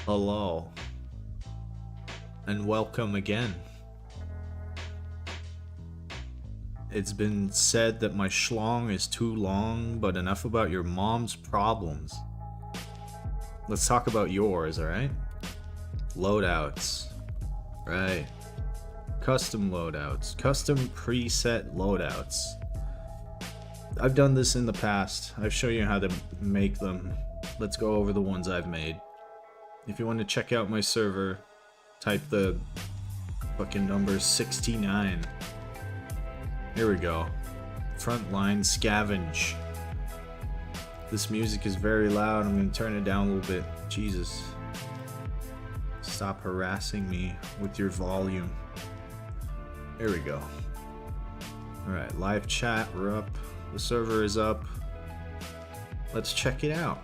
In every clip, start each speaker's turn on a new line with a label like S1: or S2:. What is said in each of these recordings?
S1: Hello, and welcome again. It's been said that my schlong is too long, but enough about your mom's problems. Let's talk about yours, alright? Loadouts. Right. Custom loadouts. Custom preset loadouts. I've done this in the past. I've shown you how to make them. Let's go over the ones I've made. If you want to check out my server, type the fucking number 69. Here we go. Frontline Scavenge. This music is very loud. I'm going to turn it down a little bit. Jesus. Stop harassing me with your volume. Here we go. Alright, live chat, we're up. The server is up. Let's check it out.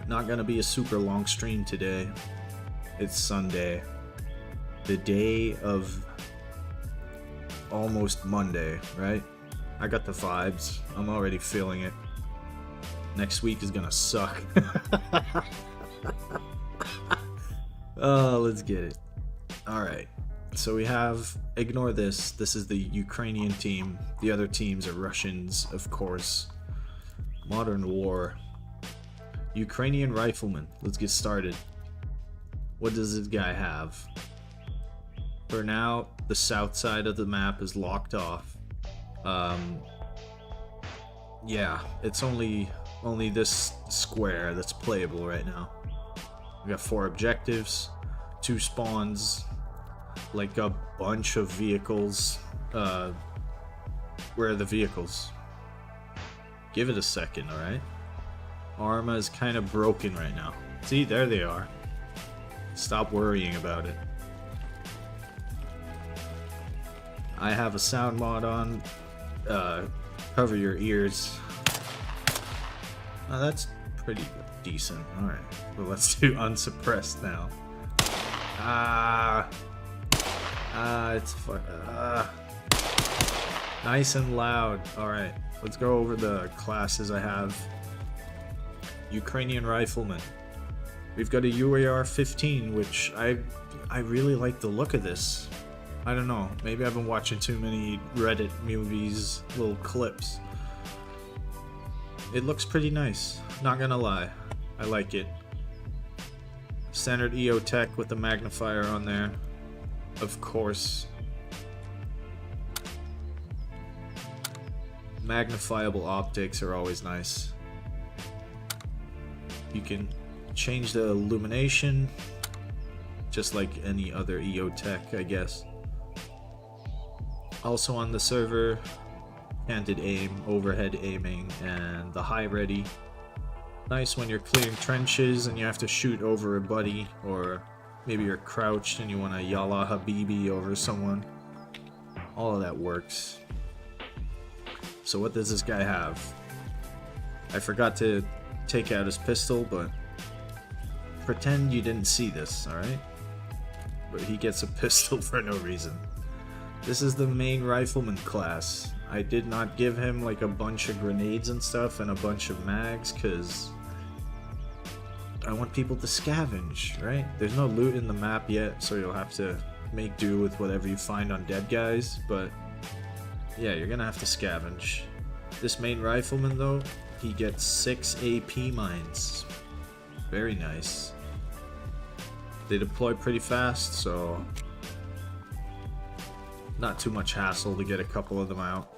S1: Not gonna be a super long stream today. It's Sunday. The day of almost Monday, right? I got the vibes. I'm already feeling it. Next week is gonna suck. Oh, let's get it. Alright. So we have, ignore this. This is the Ukrainian team. The other teams are Russians, of course. Modern War. Ukrainian rifleman. Let's get started. What does this guy have? For now, the south side of the map is locked off. Yeah, it's only this square that's playable right now. We got 4 objectives, 2 spawns, like a bunch of vehicles. Where are the vehicles? Give it a second, alright? Arma is kind of broken right now. See, there they are. Stop worrying about it. I have a sound mod on. Cover your ears. Oh, that's pretty decent. Alright. Well, let's do unsuppressed now. It's fun. Nice and loud. Alright. Let's go over the classes I have. Ukrainian rifleman. We've got a UAR-15, which I really like the look of this. I don't know, maybe I've been watching too many Reddit movies, little clips. It looks pretty nice, not gonna lie. I like it. Standard EO tech with the magnifier on there, of course. Magnifiable optics are always nice. You can change the illumination, just like any other EO tech, I guess. Also on the server, canted aim, overhead aiming, and the high ready. Nice when you're clearing trenches and you have to shoot over a buddy, or maybe you're crouched and you want to yalla habibi over someone. All of that works. So what does this guy have? I forgot to take out his pistol, but pretend you didn't see this, alright? But he gets a pistol for no reason. This is the main rifleman class. I did not give him like a bunch of grenades and stuff and a bunch of mags, because I want people to scavenge, right? There's no loot in the map yet, so you'll have to make do with whatever you find on dead guys, but yeah, you're gonna have to scavenge. This main rifleman though, he gets 6 AP mines. Very nice. They deploy pretty fast, so not too much hassle to get a couple of them out.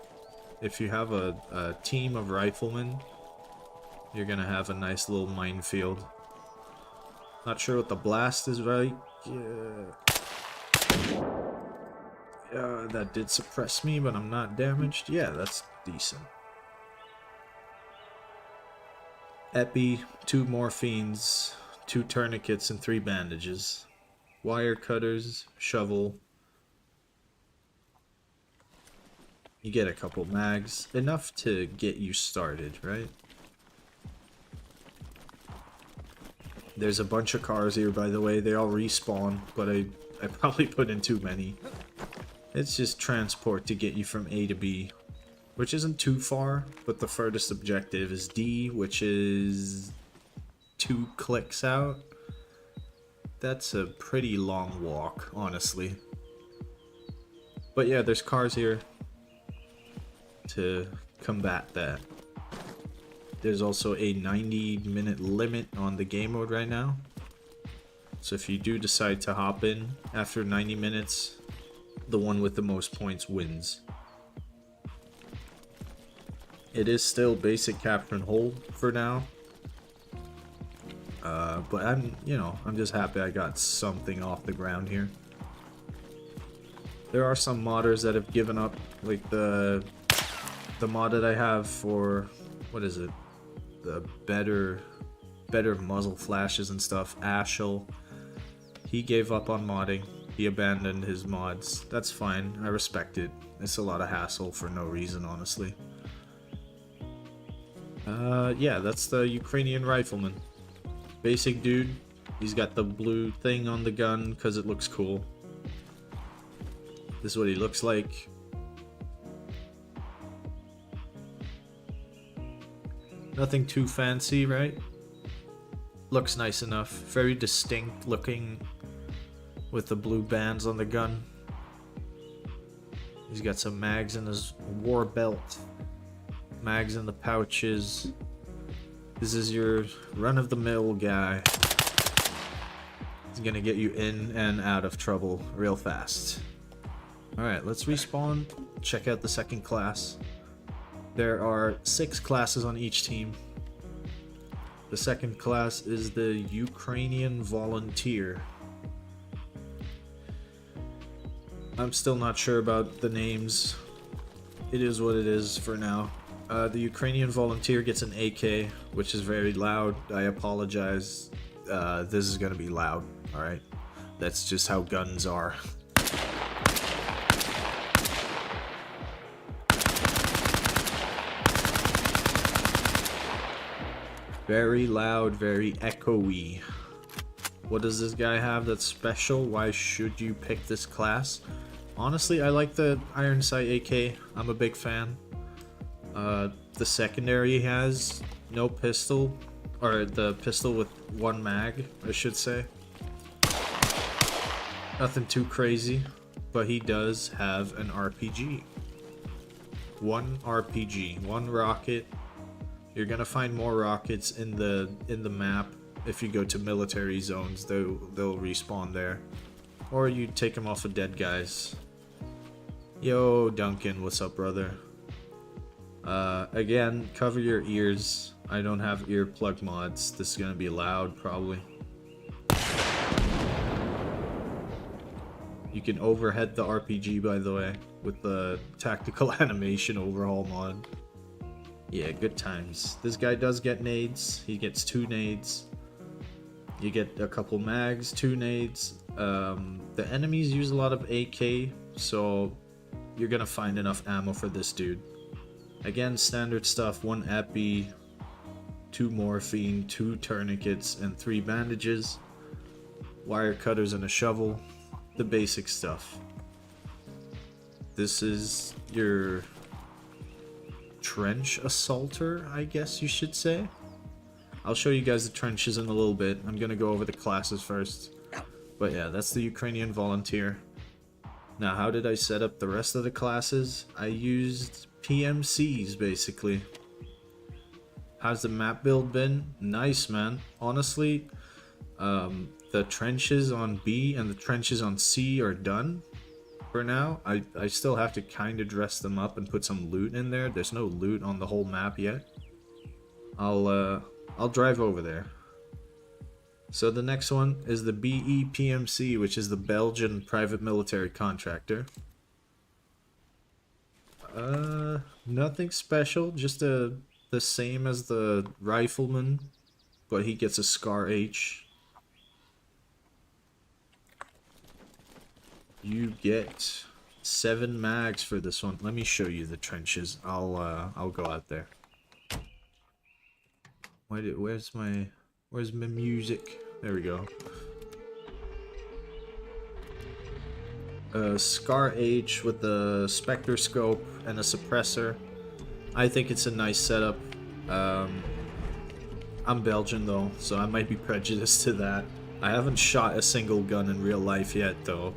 S1: If you have a team of riflemen, you're gonna have a nice little minefield. Not sure what the blast is like. That did suppress me, but I'm not damaged. Yeah, that's decent. Epi, 2 morphines, 2 tourniquets, and 3 bandages. Wire cutters, shovel. You get a couple mags. Enough to get you started, right? There's a bunch of cars here, by the way. They all respawn, but I probably put in too many. It's just transport to get you from A to B. which isn't too far, but the furthest objective is D, which is 2 clicks out. That's a pretty long walk, honestly. But yeah, there's cars here to combat that. There's also a 90-minute limit on the game mode right now. So if you do decide to hop in after 90 minutes, the one with the most points wins. It is still basic capture and hold for now. But I'm just happy I got something off the ground here. There are some modders that have given up, like the mod that I have for, what is it? The better muzzle flashes and stuff, Ashel. He gave up on modding. He abandoned his mods. That's fine. I respect it. It's a lot of hassle for no reason, honestly. Yeah, that's the Ukrainian rifleman. Basic dude. He's got the blue thing on the gun because it looks cool. This is what he looks like. Nothing too fancy, right? Looks nice enough. Very distinct looking with the blue bands on the gun. He's got some mags in his war belt. Mags in the pouches. This is your run-of-the-mill guy. He's gonna get you in and out of trouble real fast. Alright, let's respawn. Check out the second class. There are 6 classes on each team. The second class is the Ukrainian Volunteer. I'm still not sure about the names. It is what it is for now. The Ukrainian Volunteer gets an AK, which is very loud. I apologize. This is gonna be loud, alright? That's just how guns are. Very loud, very echoey. What does this guy have that's special? Why should you pick this class? Honestly, I like the Iron Sight AK. I'm a big fan. The secondary has no pistol, or the pistol with 1 mag, I should say. Nothing too crazy, but he does have an RPG. 1 RPG, 1 rocket. You're gonna find more rockets in the map. If you go to military zones, they'll respawn there, or you take them off of dead guys. Yo, Duncan, what's up, brother? Again, cover your ears. I don't have earplug mods. This is gonna be loud, probably. You can overhead the RPG, by the way, with the tactical animation overhaul mod. Yeah, good times. This guy does get nades. He gets 2 nades. You get a couple mags, 2 nades. The enemies use a lot of AK, so you're gonna find enough ammo for this dude. Again, standard stuff: 1 epi, 2 morphine, 2 tourniquets, and 3 bandages. Wire cutters and a shovel. The basic stuff. This is your trench assaulter, I guess you should say. I'll show you guys the trenches in a little bit. I'm gonna go over the classes first. But yeah, that's the Ukrainian Volunteer. Now, how did I set up the rest of the classes? I used PMCs, basically. How's the map build been? Nice, man. Honestly, the trenches on B and the trenches on C are done for now. I still have to kind of dress them up and put some loot in there. There's no loot on the whole map yet. I'll drive over there. So the next one is the BEPMC, which is the Belgian private military contractor. Nothing special, just the same as the rifleman, but he gets a Scar H. You get 7 mags for this one. Let me show you the trenches. I'll go out there. Where's my music? There we go. Scar H with the Spectre scope and a suppressor. I think it's a nice setup. I'm Belgian though, so I might be prejudiced to that. I haven't shot a single gun in real life yet, though.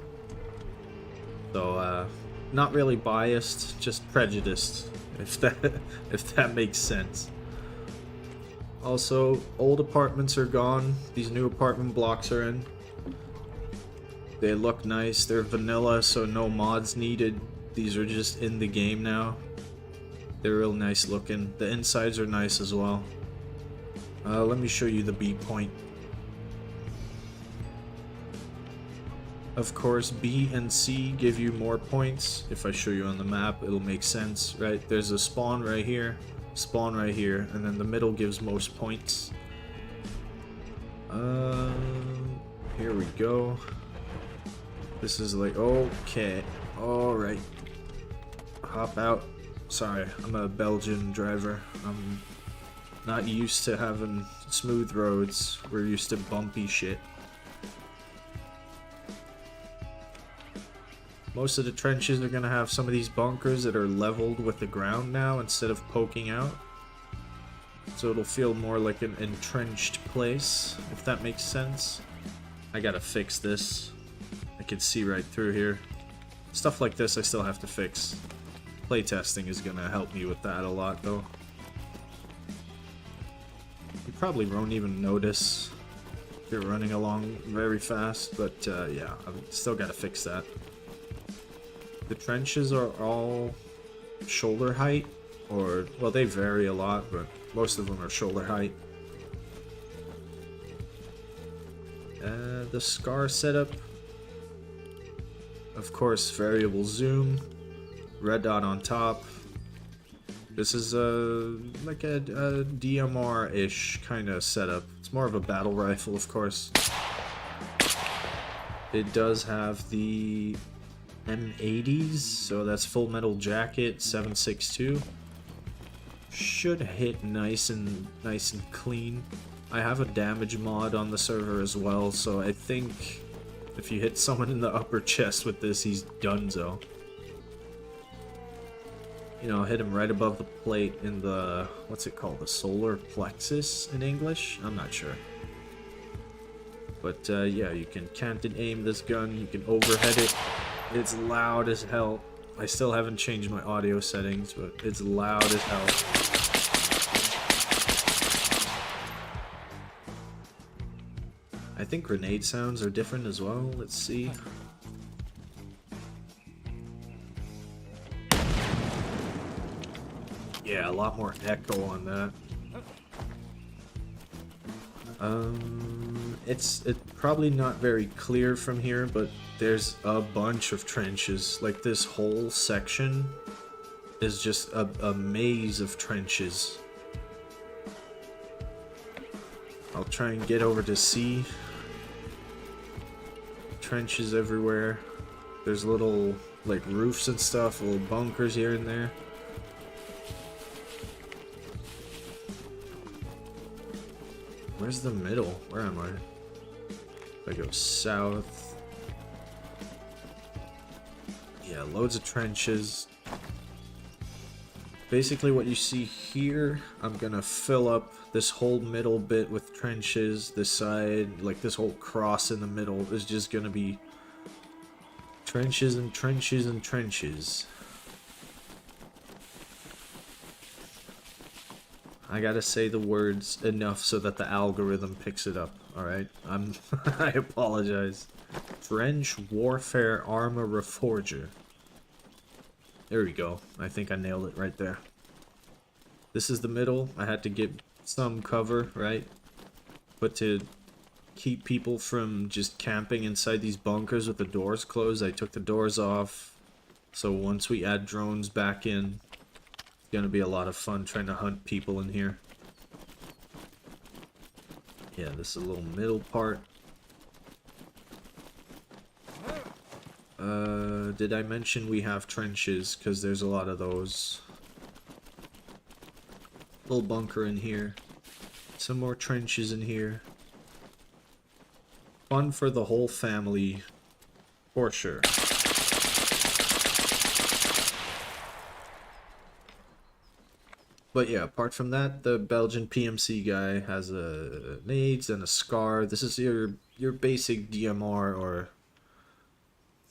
S1: So, not really biased, just prejudiced, if that makes sense. Also, old apartments are gone. These new apartment blocks are in. They look nice. They're vanilla, so no mods needed. These are just in the game now. They're real nice looking. The insides are nice as well. Let me show you the B point. Of course, B and C give you more points. If I show you on the map, it'll make sense, right? There's a spawn right here, and then the middle gives most points. Here we go. This is like, okay, alright. Hop out. Sorry, I'm a Belgian driver. I'm not used to having smooth roads. We're used to bumpy shit. Most of the trenches are going to have some of these bunkers that are leveled with the ground now instead of poking out. So it'll feel more like an entrenched place, if that makes sense. I gotta fix this. I can see right through here. Stuff like this I still have to fix. Playtesting is going to help me with that a lot, though. You probably won't even notice if you're running along very fast, but yeah, I've still got to fix that. The trenches are all shoulder height, or, well, they vary a lot, but most of them are shoulder height. The SCAR setup, of course, variable zoom, red dot on top. This is like a DMR-ish kind of setup. It's more of a battle rifle, of course. It does have the M80s, so that's Full Metal Jacket 7.62. Should hit nice and clean. I have a damage mod on the server as well, so I think if you hit someone in the upper chest with this, he's donezo. You know, hit him right above the plate in the, what's it called, the solar plexus in English? I'm not sure. But yeah, you can canted aim this gun, you can overhead it. It's loud as hell. I still haven't changed my audio settings, but it's loud as hell. I think grenade sounds are different as well. Let's see. Yeah, a lot more echo on that. It's probably not very clear from here, but there's a bunch of trenches. Like, this whole section is just a maze of trenches. I'll try and get over to C. Trenches everywhere. There's little, like, roofs and stuff, little bunkers here and there. Where's the middle? Where am I? If I go south. Yeah, loads of trenches. Basically what you see here, I'm gonna fill up this whole middle bit with trenches. This side, like this whole cross in the middle, is just gonna be trenches and trenches and trenches. I gotta say the words enough so that the algorithm picks it up, alright? I apologize. Trench Warfare Arma Reforger. There we go. I think I nailed it right there. This is the middle. I had to get some cover, right? But to keep people from just camping inside these bunkers with the doors closed, I took the doors off. So once we add drones back in, it's gonna be a lot of fun trying to hunt people in here. Yeah, this is a little middle part. Did I mention we have trenches? Because there's a lot of those. Little bunker in here. Some more trenches in here. Fun for the whole family, for sure. But yeah, apart from that, the Belgian PMC guy has a nades and a scar. This is your basic DMR or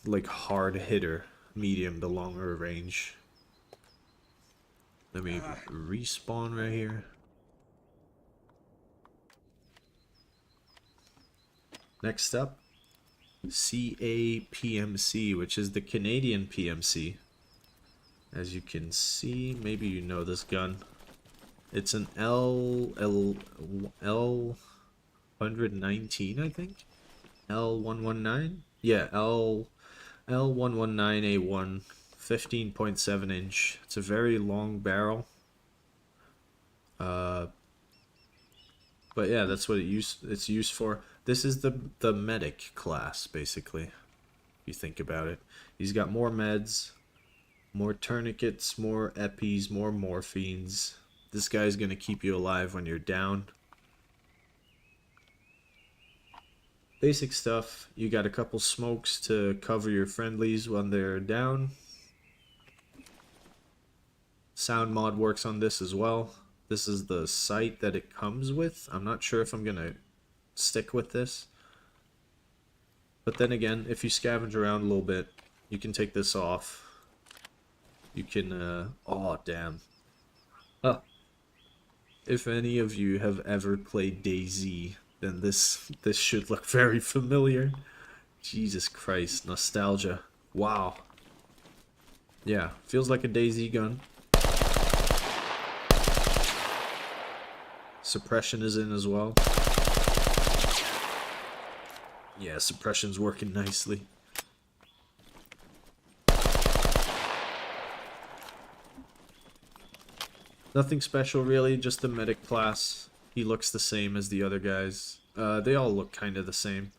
S1: like hard hitter, medium to longer range. Let me respawn right here. Next up, CAPMC, which is the Canadian PMC. As you can see, maybe you know this gun. It's an L119, I think. L119. Yeah, L119A1, 15.7 inch. It's a very long barrel. But yeah, that's what it's used for. This is the medic class, basically. If you think about it, he's got more meds, more tourniquets, more epis, more morphines. This guy's gonna keep you alive when you're down. Basic stuff. You got a couple smokes to cover your friendlies when they're down. Sound mod works on this as well. This is the sight that it comes with. I'm not sure if I'm gonna stick with this. But then again, if you scavenge around a little bit, you can take this off. You can, oh damn. Huh. If any of you have ever played DayZ, then this should look very familiar. Jesus Christ, nostalgia. Wow. Yeah, feels like a DayZ gun. Suppression is in as well. Yeah, suppression's working nicely. Nothing special really, just the medic class. He looks the same as the other guys. They all look kind of the same.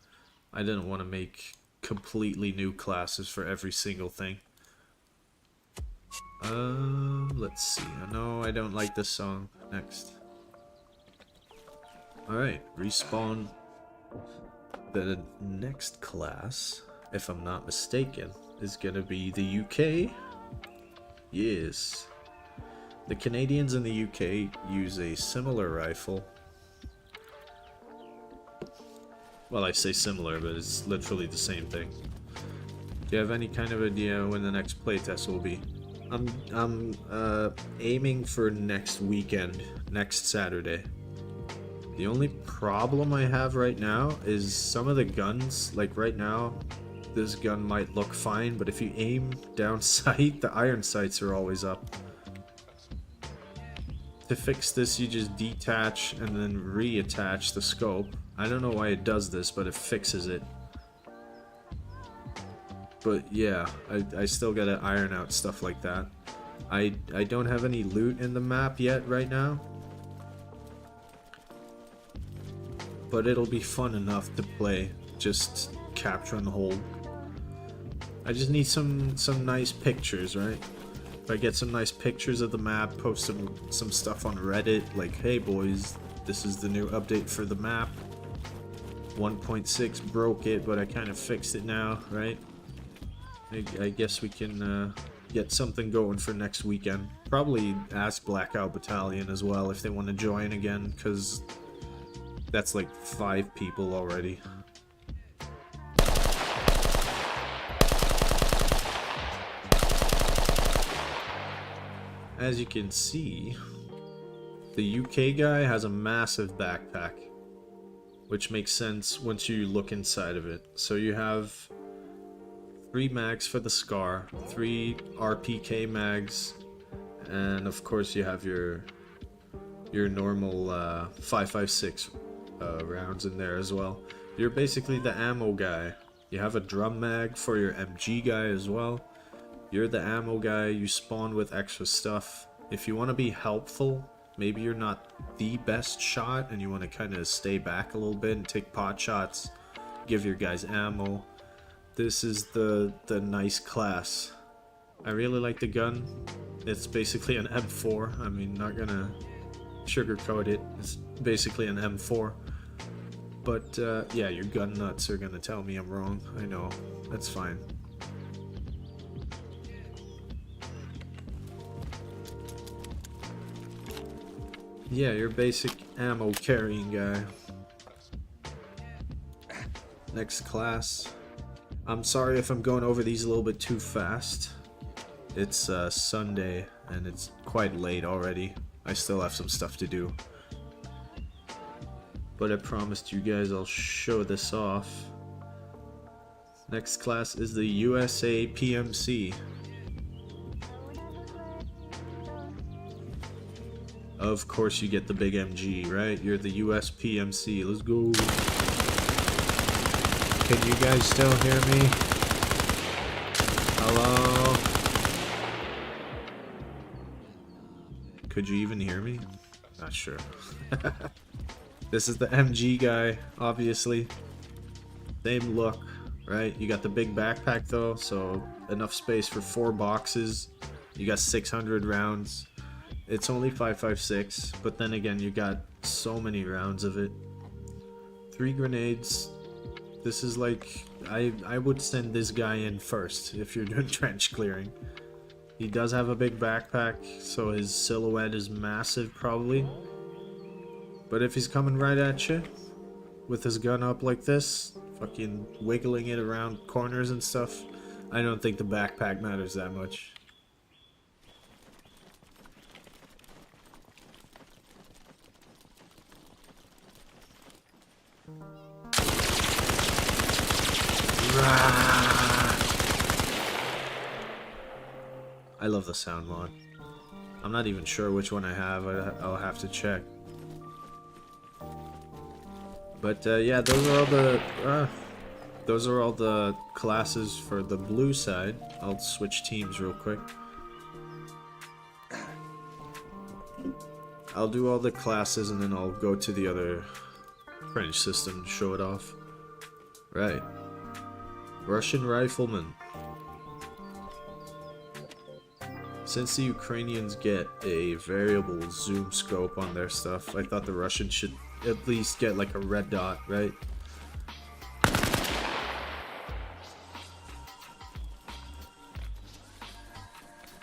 S1: I didn't want to make completely new classes for every single thing. Let's see. No, I don't like this song. Next. Alright, respawn. The next class, if I'm not mistaken, is gonna be the UK. Yes. The Canadians in the UK use a similar rifle. Well, I say similar, but it's literally the same thing. Do you have any kind of idea when the next playtest will be? I'm aiming for next weekend, next Saturday. The only problem I have right now is some of the guns, like right now, this gun might look fine, but if you aim down sight, the iron sights are always up. To fix this, you just detach and then reattach the scope. I don't know why it does this, but it fixes it. But yeah, I still gotta iron out stuff like that. I don't have any loot in the map yet right now. But it'll be fun enough to play, just capture and hold. I just need some nice pictures, right? If I get some nice pictures of the map, post some stuff on Reddit, like, hey boys, this is the new update for the map. 1.6 broke it, but I kind of fixed it now, right? I guess we can get something going for next weekend. Probably ask Blackout Battalion as well if they want to join again, because that's like 5 people already. As you can see, the UK guy has a massive backpack, which makes sense once you look inside of it. So you have 3 mags for the SCAR, 3 RPK mags, and of course you have your normal 5.56 rounds in there as well. You're basically the ammo guy. You have a drum mag for your MG guy as well. You're the ammo guy, you spawn with extra stuff. If you want to be helpful, maybe you're not the best shot and you want to kind of stay back a little bit and take pot shots, give your guys ammo. This is the nice class. I really like the gun. It's basically an M4. I mean, not gonna sugarcoat it. It's basically an M4. But yeah, your gun nuts are gonna tell me I'm wrong. I know. That's fine. Yeah, your basic ammo carrying guy. Next class. I'm sorry if I'm going over these a little bit too fast. It's Sunday and it's quite late already. I still have some stuff to do. But I promised you guys I'll show this off. Next class is the USA PMC. Of course you get the big MG, right? You're the US PMC. Let's go. Can you guys still hear me? Hello? Could you even hear me? Not sure. This is the MG guy, obviously. Same look, right? You got the big backpack though, so enough space for 4 boxes. You got 600 rounds. It's only 5.56, but then again, you got so many rounds of it. 3 grenades. This is like, I would send this guy in first if you're doing trench clearing. He does have a big backpack, so his silhouette is massive probably. But if he's coming right at you, with his gun up like this, fucking wiggling it around corners and stuff, I don't think the backpack matters that much. I love the sound mod. I'm not even sure which one I have. I'll have to check. But yeah, those are all the classes for the blue side. I'll switch teams real quick. I'll do all the classes and then I'll go to the other French system to show it off. Right. Russian rifleman. Since the Ukrainians get a variable zoom scope on their stuff, I thought the Russians should at least get like a red dot, right?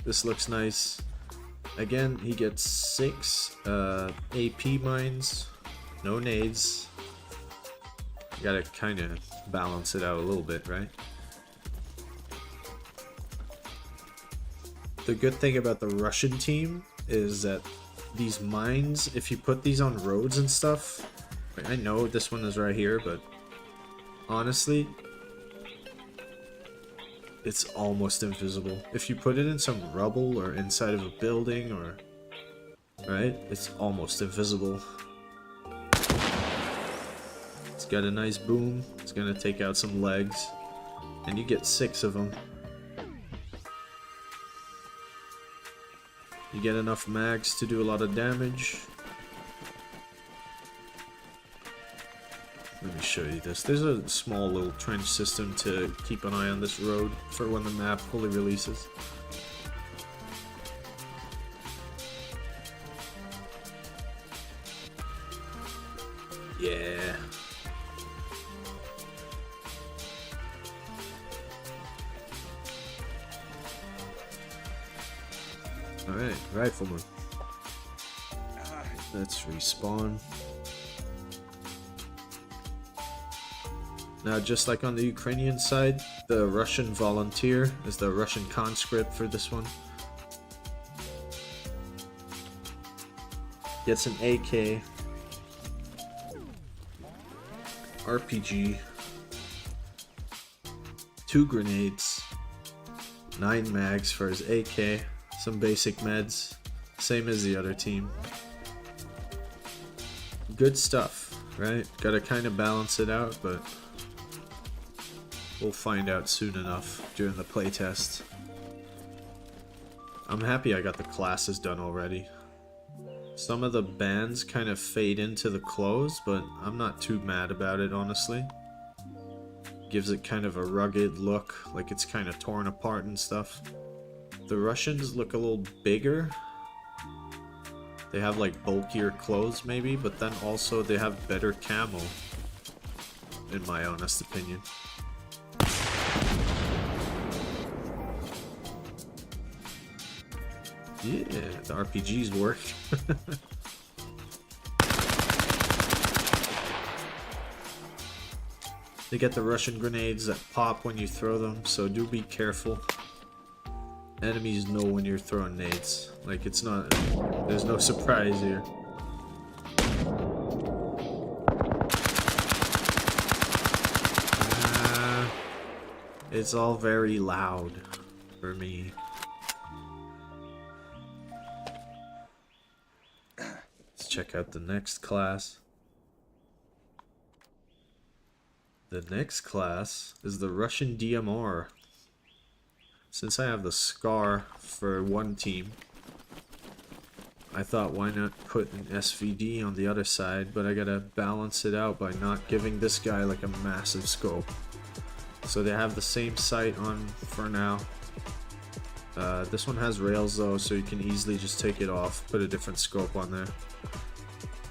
S1: This looks nice. Again, he gets 6 AP mines, no nades. You gotta kind of balance it out a little bit, right? The good thing about the Russian team is that these mines, if you put these on roads and stuff, I know this one is right here, but honestly, it's almost invisible. If you put it in some rubble or inside of a building or, right, it's almost invisible. It's got a nice boom. It's gonna take out some legs, and you get 6 of them. You get enough mags to do a lot of damage. Let me show you this. There's a small little trench system to keep an eye on this road for when the map fully releases. Yeah. Alright, rifleman. Let's respawn. Now, just like on the Ukrainian side, the Russian volunteer is the Russian conscript for this one. Gets an AK, RPG, 2 grenades, 9 mags for his AK, some basic meds, same as the other team. Good stuff, right? Gotta kind of balance it out, but we'll find out soon enough during the playtest. I'm happy I got the classes done already. Some of the bands kind of fade into the clothes, but I'm not too mad about it, honestly. Gives it kind of a rugged look, like it's kind of torn apart and stuff. The Russians look a little bigger. They have like bulkier clothes maybe, but then also they have better camo, in my honest opinion. Yeah, the RPGs work. They get the Russian grenades that pop when you throw them, so do be careful. Enemies know when you're throwing nades. Like, it's not... There's no surprise here. It's all very loud for me. Let's check out the next class. The next class is the Russian DMR. Since I have the Scar for one team, I thought why not put an SVD on the other side, but I gotta balance it out by not giving this guy like a massive scope. So they have the same sight on for now. This one has rails though, so you can easily just take it off, put a different scope on there.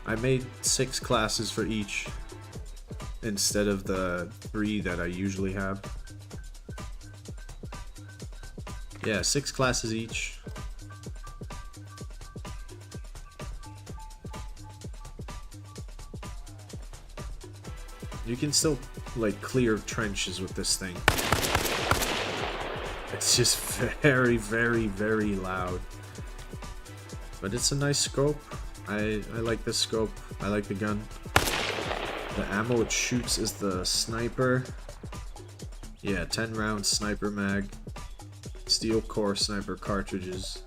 S1: I made 6 classes for each instead of the 3 that I usually have. Yeah, 6 classes each. You can still like clear trenches with this thing. It's just very, very, very loud. But it's a nice scope. I like this scope. I like the gun. The ammo it shoots is the sniper. Yeah, 10 round sniper mag. Steel core sniper cartridges.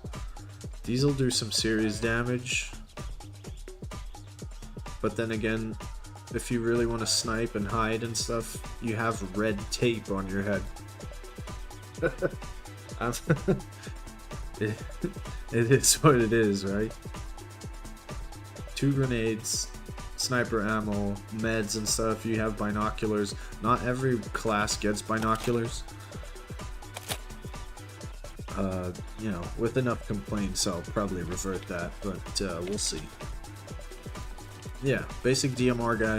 S1: These will do some serious damage. But then again, if you really want to snipe and hide and stuff, you have red tape on your head. it is what it is, right? 2 grenades, sniper ammo, meds and stuff. You have binoculars. Not every class gets binoculars. You know, with enough complaints, I'll probably revert that, but we'll see. Yeah, basic DMR guy.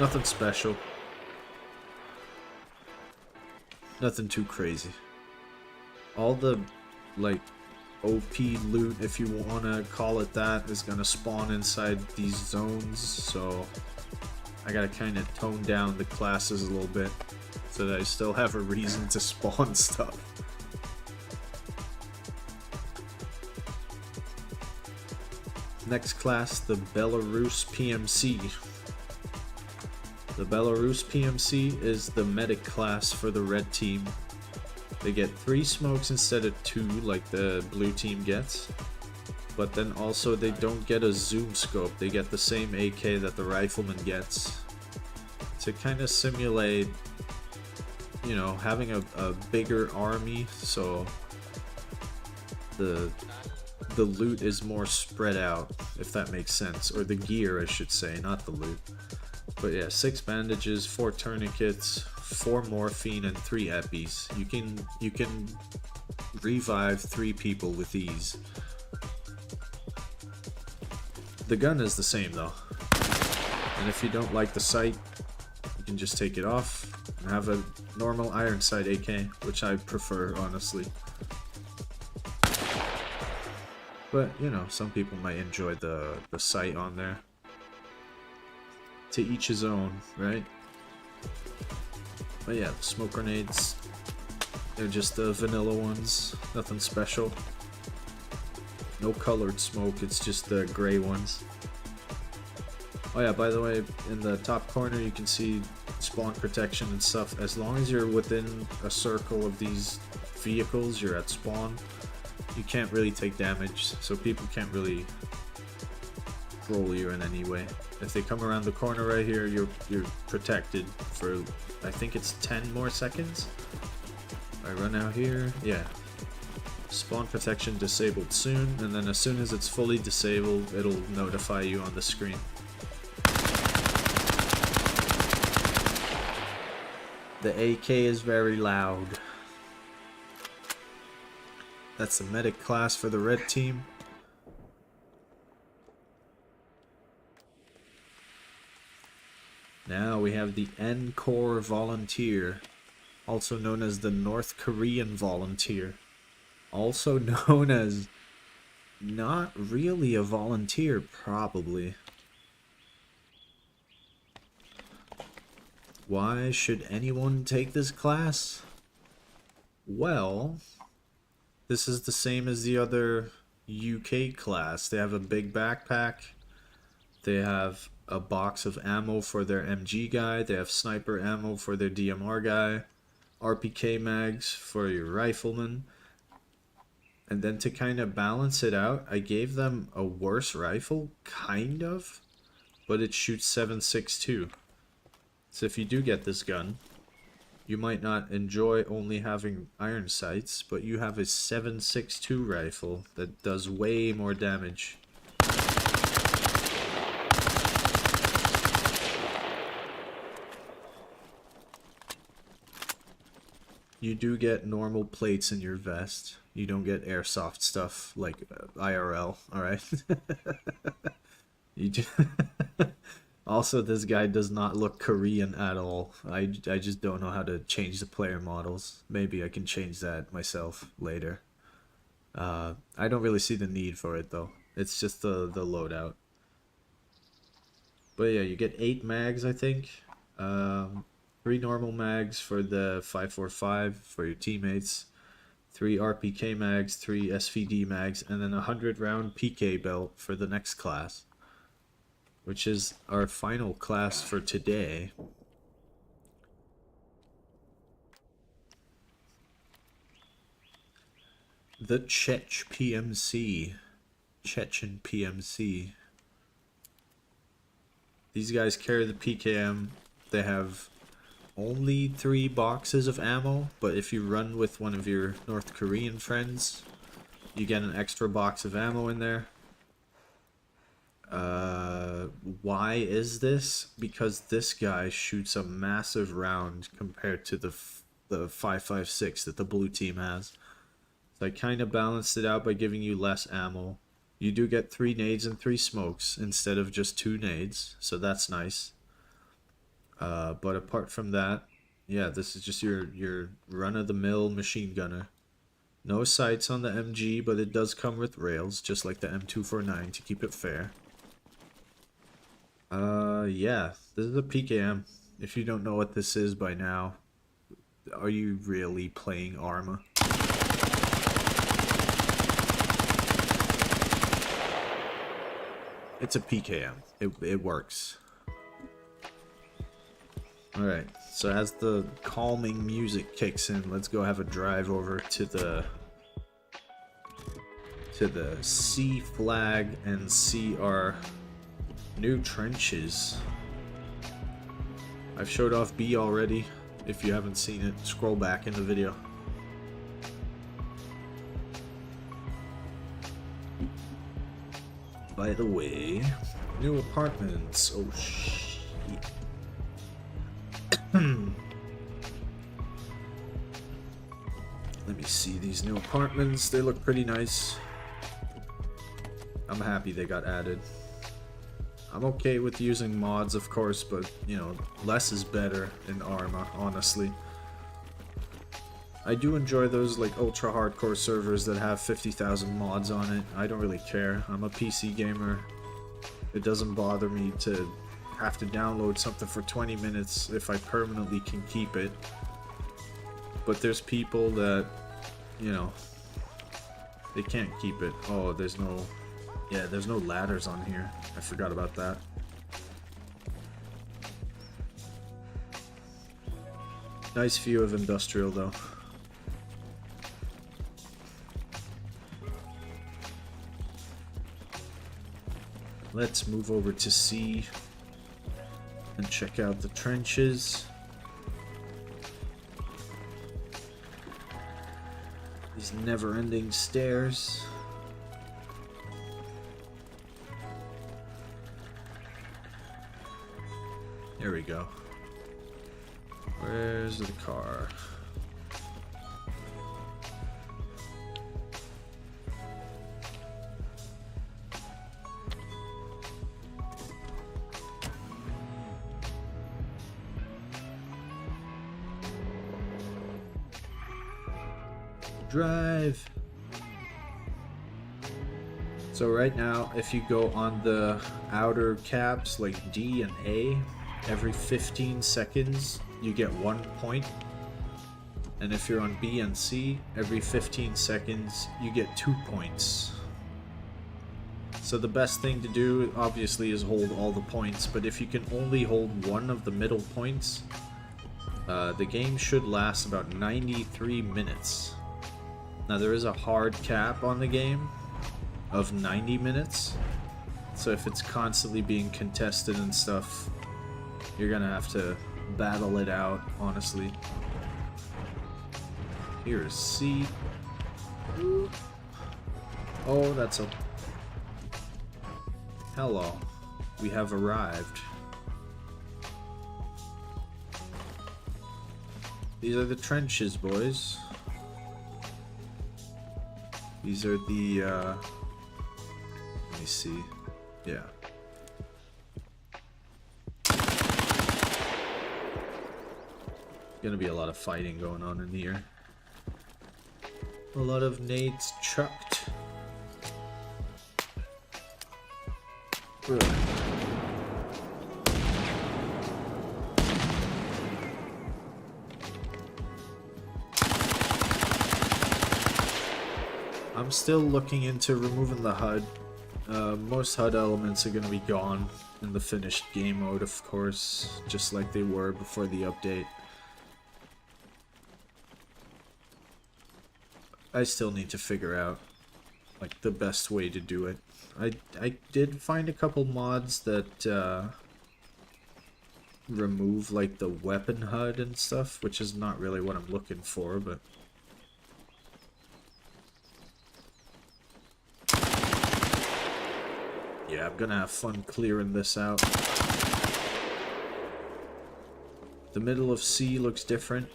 S1: Nothing special. Nothing too crazy. All the, like, OP loot, if you want to call it that, is going to spawn inside these zones, so I gotta kind of tone down the classes a little bit so that I still have a reason to spawn stuff. Next class, the Belarus PMC. The Belarus PMC is the medic class for the red team. They get 3 smokes instead of 2 like the blue team gets. But then also they don't get a zoom scope, they get the same AK that the rifleman gets. To kind of simulate, you know, having a bigger army, so the loot is more spread out, if that makes sense. Or the gear, I should say, not the loot. But yeah, 6 bandages, 4 tourniquets, 4 morphine, and 3 epis. You can revive 3 people with ease. The gun is the same though. And if you don't like the sight, you can just take it off and have a normal iron sight AK, which I prefer, honestly. But, you know, some people might enjoy the sight on there. To each his own, right? But yeah, the smoke grenades, they're just the vanilla ones, nothing special. No colored smoke, it's just the gray ones. Oh yeah, by the way, in the top corner you can see spawn protection and stuff. As long as you're within a circle of these vehicles, you're at spawn. You can't really take damage, so people can't really roll you in any way. If they come around the corner right here, you're protected for, I think it's 10 more seconds. I run out here, yeah. Spawn protection disabled soon, and then as soon as it's fully disabled, it'll notify you on the screen. The AK is very loud. That's the medic class for the red team. Now we have the N-Corps Volunteer, also known as the North Korean Volunteer. Also known as not really a volunteer, probably. Why should anyone take this class? Well, this is the same as the other UK class. They have a big backpack. They have a box of ammo for their MG guy. They have sniper ammo for their DMR guy. RPK mags for your rifleman. And then to kind of balance it out, I gave them a worse rifle, kind of, but it shoots 7.62. So if you do get this gun, you might not enjoy only having iron sights, but you have a 7.62 rifle that does way more damage. You do get normal plates in your vest. You don't get airsoft stuff like IRL, alright? You do. Also, this guy does not look Korean at all. I just don't know how to change the player models. Maybe I can change that myself later. I don't really see the need for it though. It's just the loadout. But yeah, you get 8 mags, I think. 3 normal mags for the 5.45 for your teammates. 3 RPK mags, 3 SVD mags, and then a 100-round PK belt for the next class, which is our final class for today. The Czech PMC. Chechen PMC. These guys carry the PKM. They have only 3 boxes of ammo, but if you run with one of your North Korean friends, you get an extra box of ammo in there. Why is this? Because this guy shoots a massive round compared to the 5.56 that the blue team has. So I kind of balanced it out by giving you less ammo. You do get 3 nades and 3 smokes instead of just 2 nades, so that's nice. But apart from that, yeah, this is just your run-of-the-mill machine gunner. No sights on the MG, but it does come with rails, just like the M249 to keep it fair. Yeah, this is a PKM. If you don't know what this is by now, are you really playing Arma? It's a PKM. It works. Alright, so as the calming music kicks in, let's go have a drive over to the C flag and see our new trenches. I've showed off B already. If you haven't seen it, scroll back in the video. By the way, new apartments. Oh shit. Let me see these new apartments. They look pretty nice. I'm happy they got added. I'm okay with using mods, of course, but, you know, less is better in Arma, honestly. I do enjoy those, like, ultra hardcore servers that have 50,000 mods on it. I don't really care. I'm a PC gamer. It doesn't bother me to have to download something for 20 minutes if I permanently can keep it. But there's people that, you know, they can't keep it. Oh, there's no... Yeah, there's no ladders on here. I forgot about that. Nice view of industrial, though. Let's move over to C and check out the trenches. These never-ending stairs. There we go. Where's the car? Drive. So right now, if you go on the outer caps like D and A, every 15 seconds you get 1 point. And if you're on B and C, every 15 seconds you get 2 points. So the best thing to do, obviously, is hold all the points, but if you can only hold one of the middle points, the game should last about 93 minutes. Now there is a hard cap on the game of 90 minutes, so if it's constantly being contested and stuff, you're gonna have to battle it out, honestly. Here's C. Oh, that's a... Hello. We have arrived. These are the trenches, boys. These are the, let me see. Yeah. Gonna be a lot of fighting going on in here. A lot of nades chucked. Ugh. I'm still looking into removing the HUD. Most HUD elements are going to be gone in the finished game mode, of course, just like they were before the update. I still need to figure out, like, the best way to do it. I did find a couple mods that remove, like, the weapon HUD and stuff, which is not really what I'm looking for, but... yeah, I'm gonna have fun clearing this out. The middle of C looks different.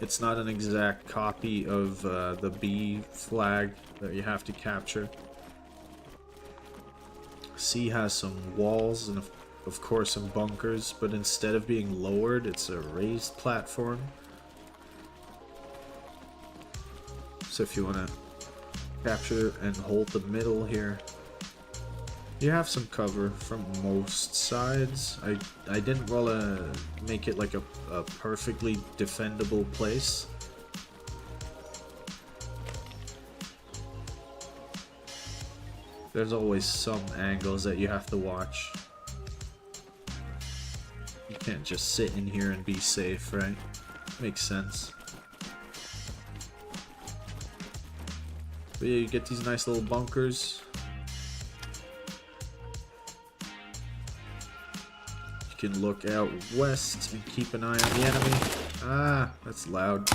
S1: It's not an exact copy of the B flag that you have to capture. C has some walls and of course some bunkers, but instead of being lowered, it's a raised platform. So if you want to capture and hold the middle here, you have some cover from most sides. I didn't want to make it like a perfectly defendable place. There's always some angles that you have to watch. You can't just sit in here and be safe, right? Makes sense. But yeah, you get these nice little bunkers. You can look out west and keep an eye on the enemy. Ah, that's loud.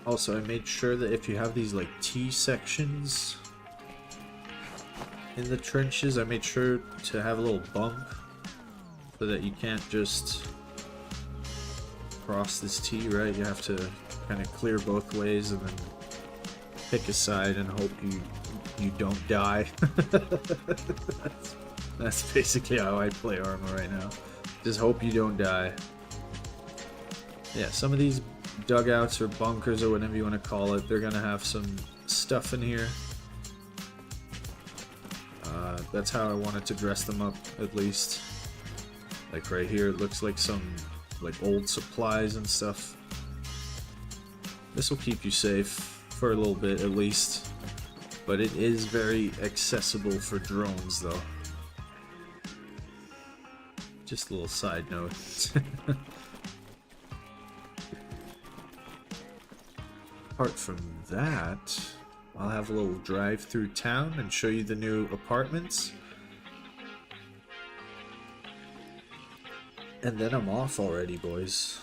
S1: Also, I made sure that if you have these like T sections in the trenches, I made sure to have a little bump so that you can't just cross this T, right? You have to kind of clear both ways and then pick a side and hope you don't die. That's basically how I play Arma right now. Just hope you don't die. Yeah, some of these dugouts or bunkers or whatever you want to call it, they're gonna have some stuff in here. That's how I wanted to dress them up, at least. Like right here, it looks like some like old supplies and stuff. This will keep you safe for a little bit at least, but it is very accessible for drones though. Just a little side note. Apart from that, I'll have a little drive through town and show you the new apartments. And then I'm off already, boys.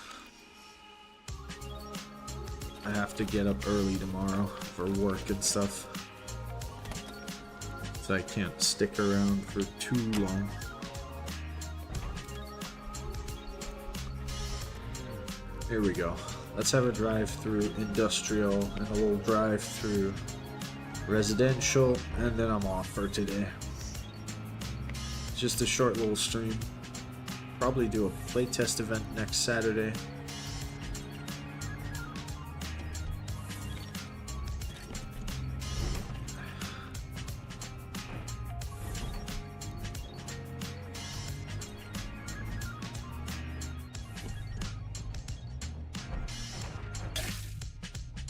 S1: I have to get up early tomorrow for work and stuff, so I can't stick around for too long. Here we go. Let's have a drive through industrial and a little drive through residential, and then I'm off for today. Just a short little stream. Probably do a playtest event next Saturday.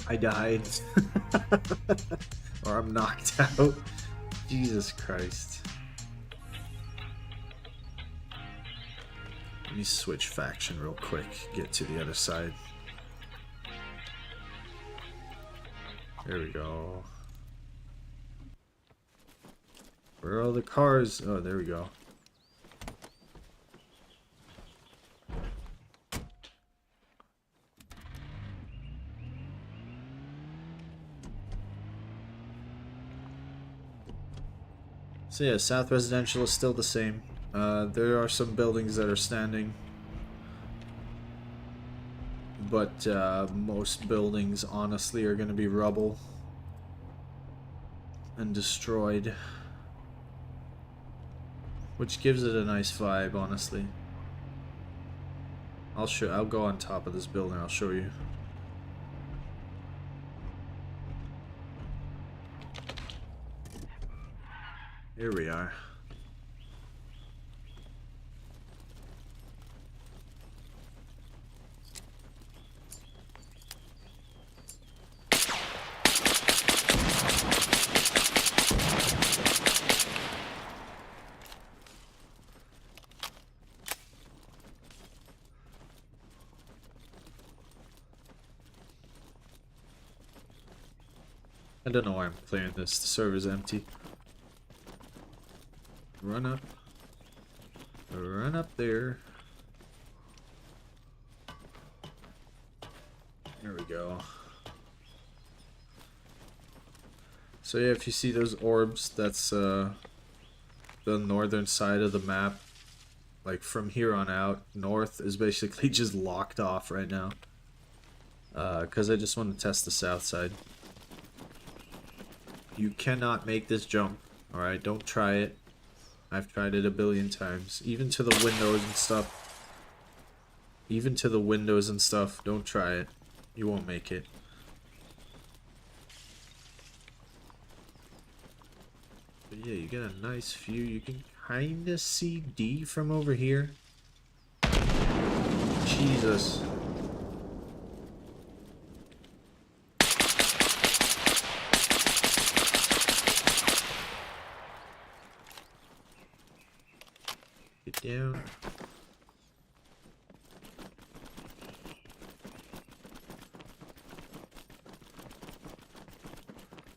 S1: I died. Or I'm knocked out. Jesus Christ. Let me switch faction real quick, get to the other side. There we go. Where are all the cars? Oh, there we go. So yeah, South Residential is still the same. There are some buildings that are standing. But most buildings, honestly, are going to be rubble and destroyed. Which gives it a nice vibe, honestly. I'll go on top of this building, I'll show you. Here we are. I don't know why I'm playing this. The server's empty. Run up. Run up there. There we go. So yeah, if you see those orbs, that's the northern side of the map. Like from here on out, north is basically just locked off right now. Because I just want to test the south side. You cannot make this jump, alright? Don't try it. I've tried it a billion times. Even to the windows and stuff. Even to the windows and stuff, don't try it. You won't make it. But yeah, you get a nice view. You can kinda see D from over here. Jesus. Get down.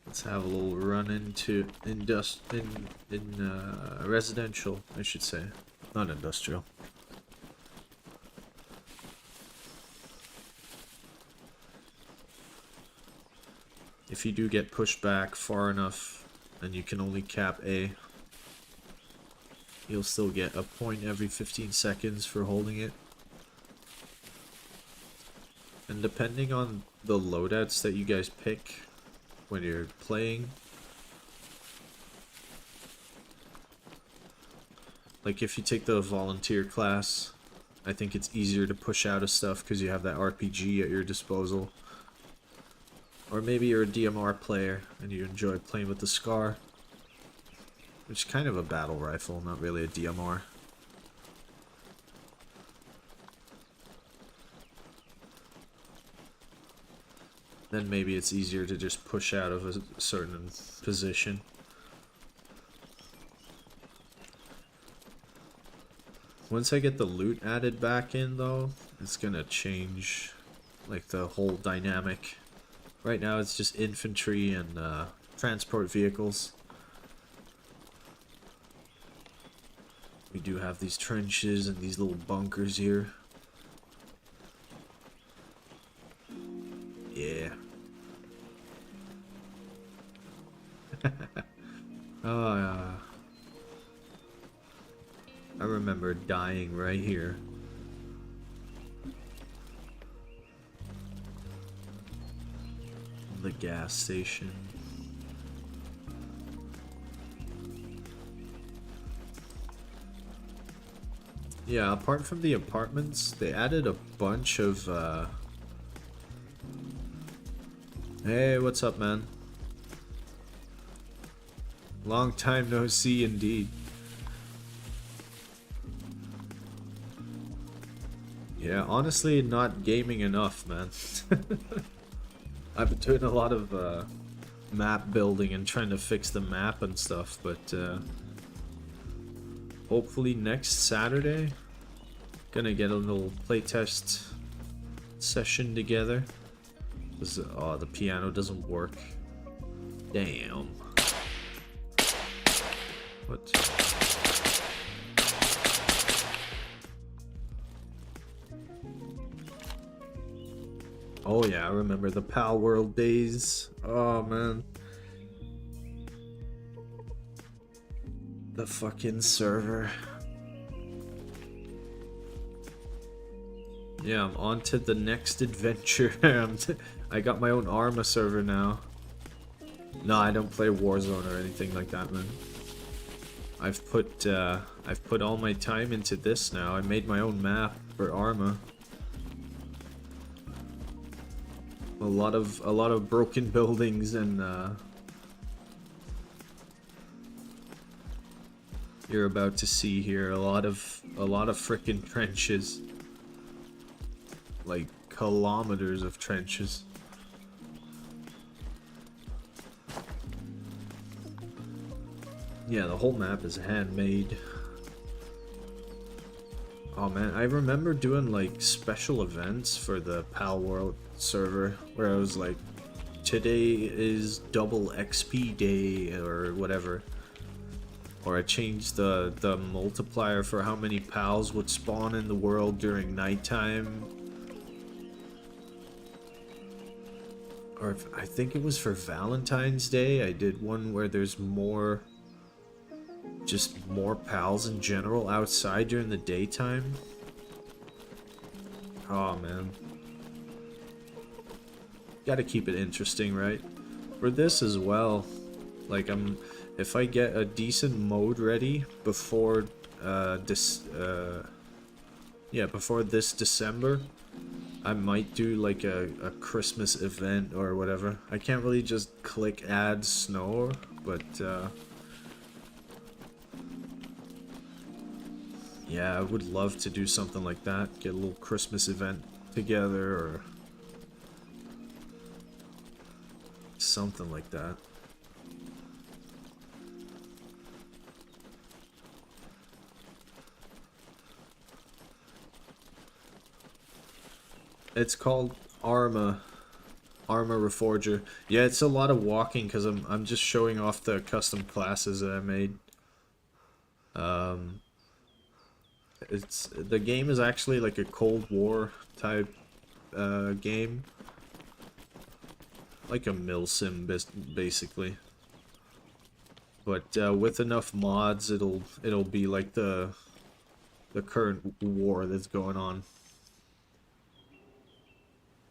S1: Let's have a little run into residential, I should say, not industrial. If you do get pushed back far enough and you can only cap A, you'll still get a point every 15 seconds for holding it. And depending on the loadouts that you guys pick when you're playing, like if you take the volunteer class, I think it's easier to push out of stuff because you have that RPG at your disposal. Or maybe you're a DMR player and you enjoy playing with the SCAR, which is kind of a battle rifle, not really a DMR. Then maybe it's easier to just push out of a certain position. Once I get the loot added back in though, it's gonna change like the whole dynamic. Right now it's just infantry and transport vehicles. We do have these trenches and these little bunkers here. Yeah. Oh, I remember dying right here. The gas station. Yeah, apart from the apartments, they added a bunch of Hey, what's up, man? Long time no see indeed. Yeah, honestly, not gaming enough, man. I've been doing a lot of map building and trying to fix the map and stuff, but hopefully next Saturday, gonna get a little playtest session together. Oh, the piano doesn't work. Damn. What? Oh yeah, I remember the Pal World days. Oh man. The fucking server. Yeah, I'm on to the next adventure. I got my own Arma server now. No, I don't play Warzone or anything like that, man. I've put all my time into this now. I made my own map for Arma. A lot of broken buildings and you're about to see here a lot of frickin' trenches. Like kilometers of trenches. Yeah, the whole map is handmade. Oh man, I remember doing like special events for the Pal World server where I was like, today is double XP day or whatever. Or I changed the multiplier for how many pals would spawn in the world during nighttime. Or I think it was for Valentine's Day, I did one where there's more, just more pals in general outside during the daytime. Oh man. Gotta keep it interesting, right? For this as well, like if I get a decent mode ready before before this December, I might do like a Christmas event or whatever. I can't really just click add snow, but yeah, I would love to do something like that. Get a little Christmas event together or something like that. It's called Arma Reforger. Yeah, it's a lot of walking because I'm just showing off the custom classes that I made. The game is actually like a Cold War type game, like a milsim basically. But with enough mods, it'll be like the current war that's going on.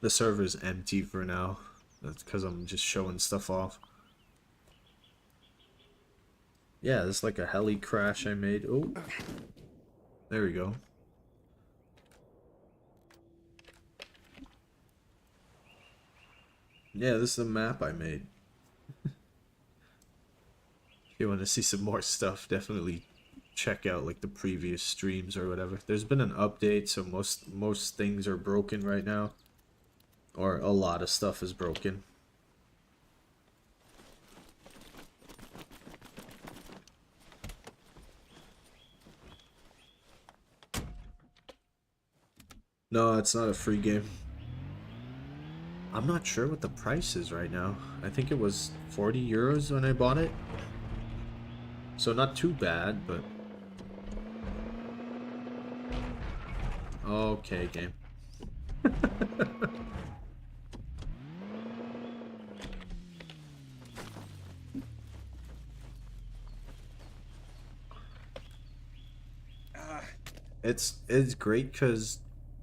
S1: The server's empty for now. That's because I'm just showing stuff off. Yeah, it's like a heli crash I made. Oh, there we go. Yeah, this is the map I made. If you want to see some more stuff, definitely check out like the previous streams or whatever. There's been an update, so most things are broken right now. Or a lot of stuff is broken. No, it's not a free game. I'm not sure what the price is right now. I think it was 40 euros when I bought it. So not too bad, but... Okay, game. It's great because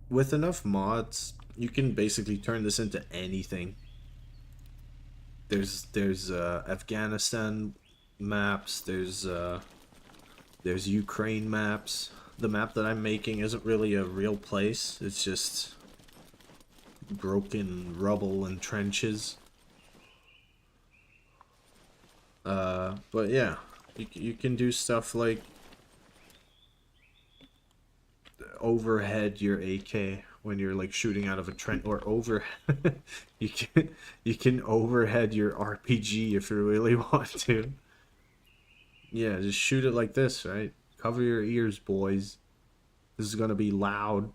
S1: with enough mods, you can basically turn this into anything. There's Afghanistan maps, there's Ukraine maps. The map that I'm making isn't really a real place, it's just broken rubble and trenches. But yeah, you can do stuff like overhead your AK when you're like shooting out of a trench or over. You can overhead your RPG if you really want to. Yeah, just shoot it like this, right? Cover your ears, boys. This is gonna be loud.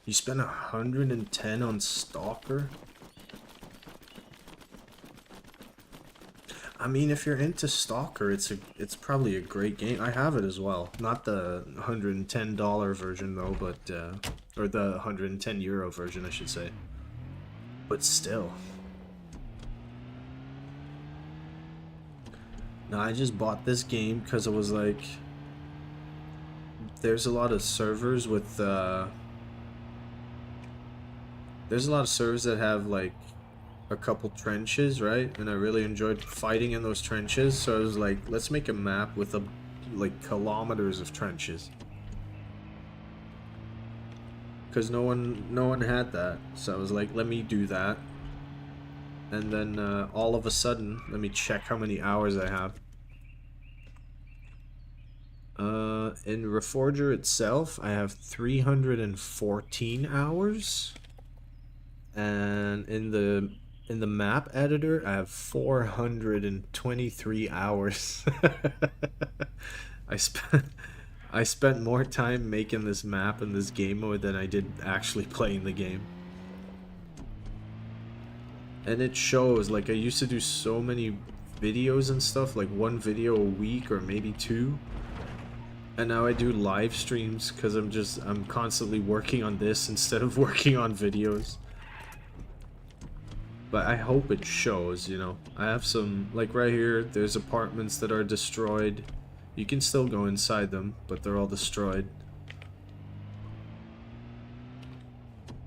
S1: You spent 110 on Stalker? I mean, if you're into Stalker, it's probably a great game. I have it as well. Not the $110 version though, but or the 110 euro version, I should say. But still. No, I just bought this game because it was like, there's a lot of servers with there's a lot of servers that have like a couple trenches, right? And I really enjoyed fighting in those trenches, so I was like, let's make a map with like kilometers of trenches. Because no one had that, so I was like, let me do that. And then all of a sudden, let me check how many hours I have. In Reforger itself, I have 314 hours. And in the map editor, I have 423 hours. I spent more time making this map and this game mode than I did actually playing the game. And it shows, like, I used to do so many videos and stuff, like one video a week or maybe two. And now I do live streams because I'm constantly working on this instead of working on videos. But I hope it shows, you know. I have some, like right here, there's apartments that are destroyed. You can still go inside them, but they're all destroyed.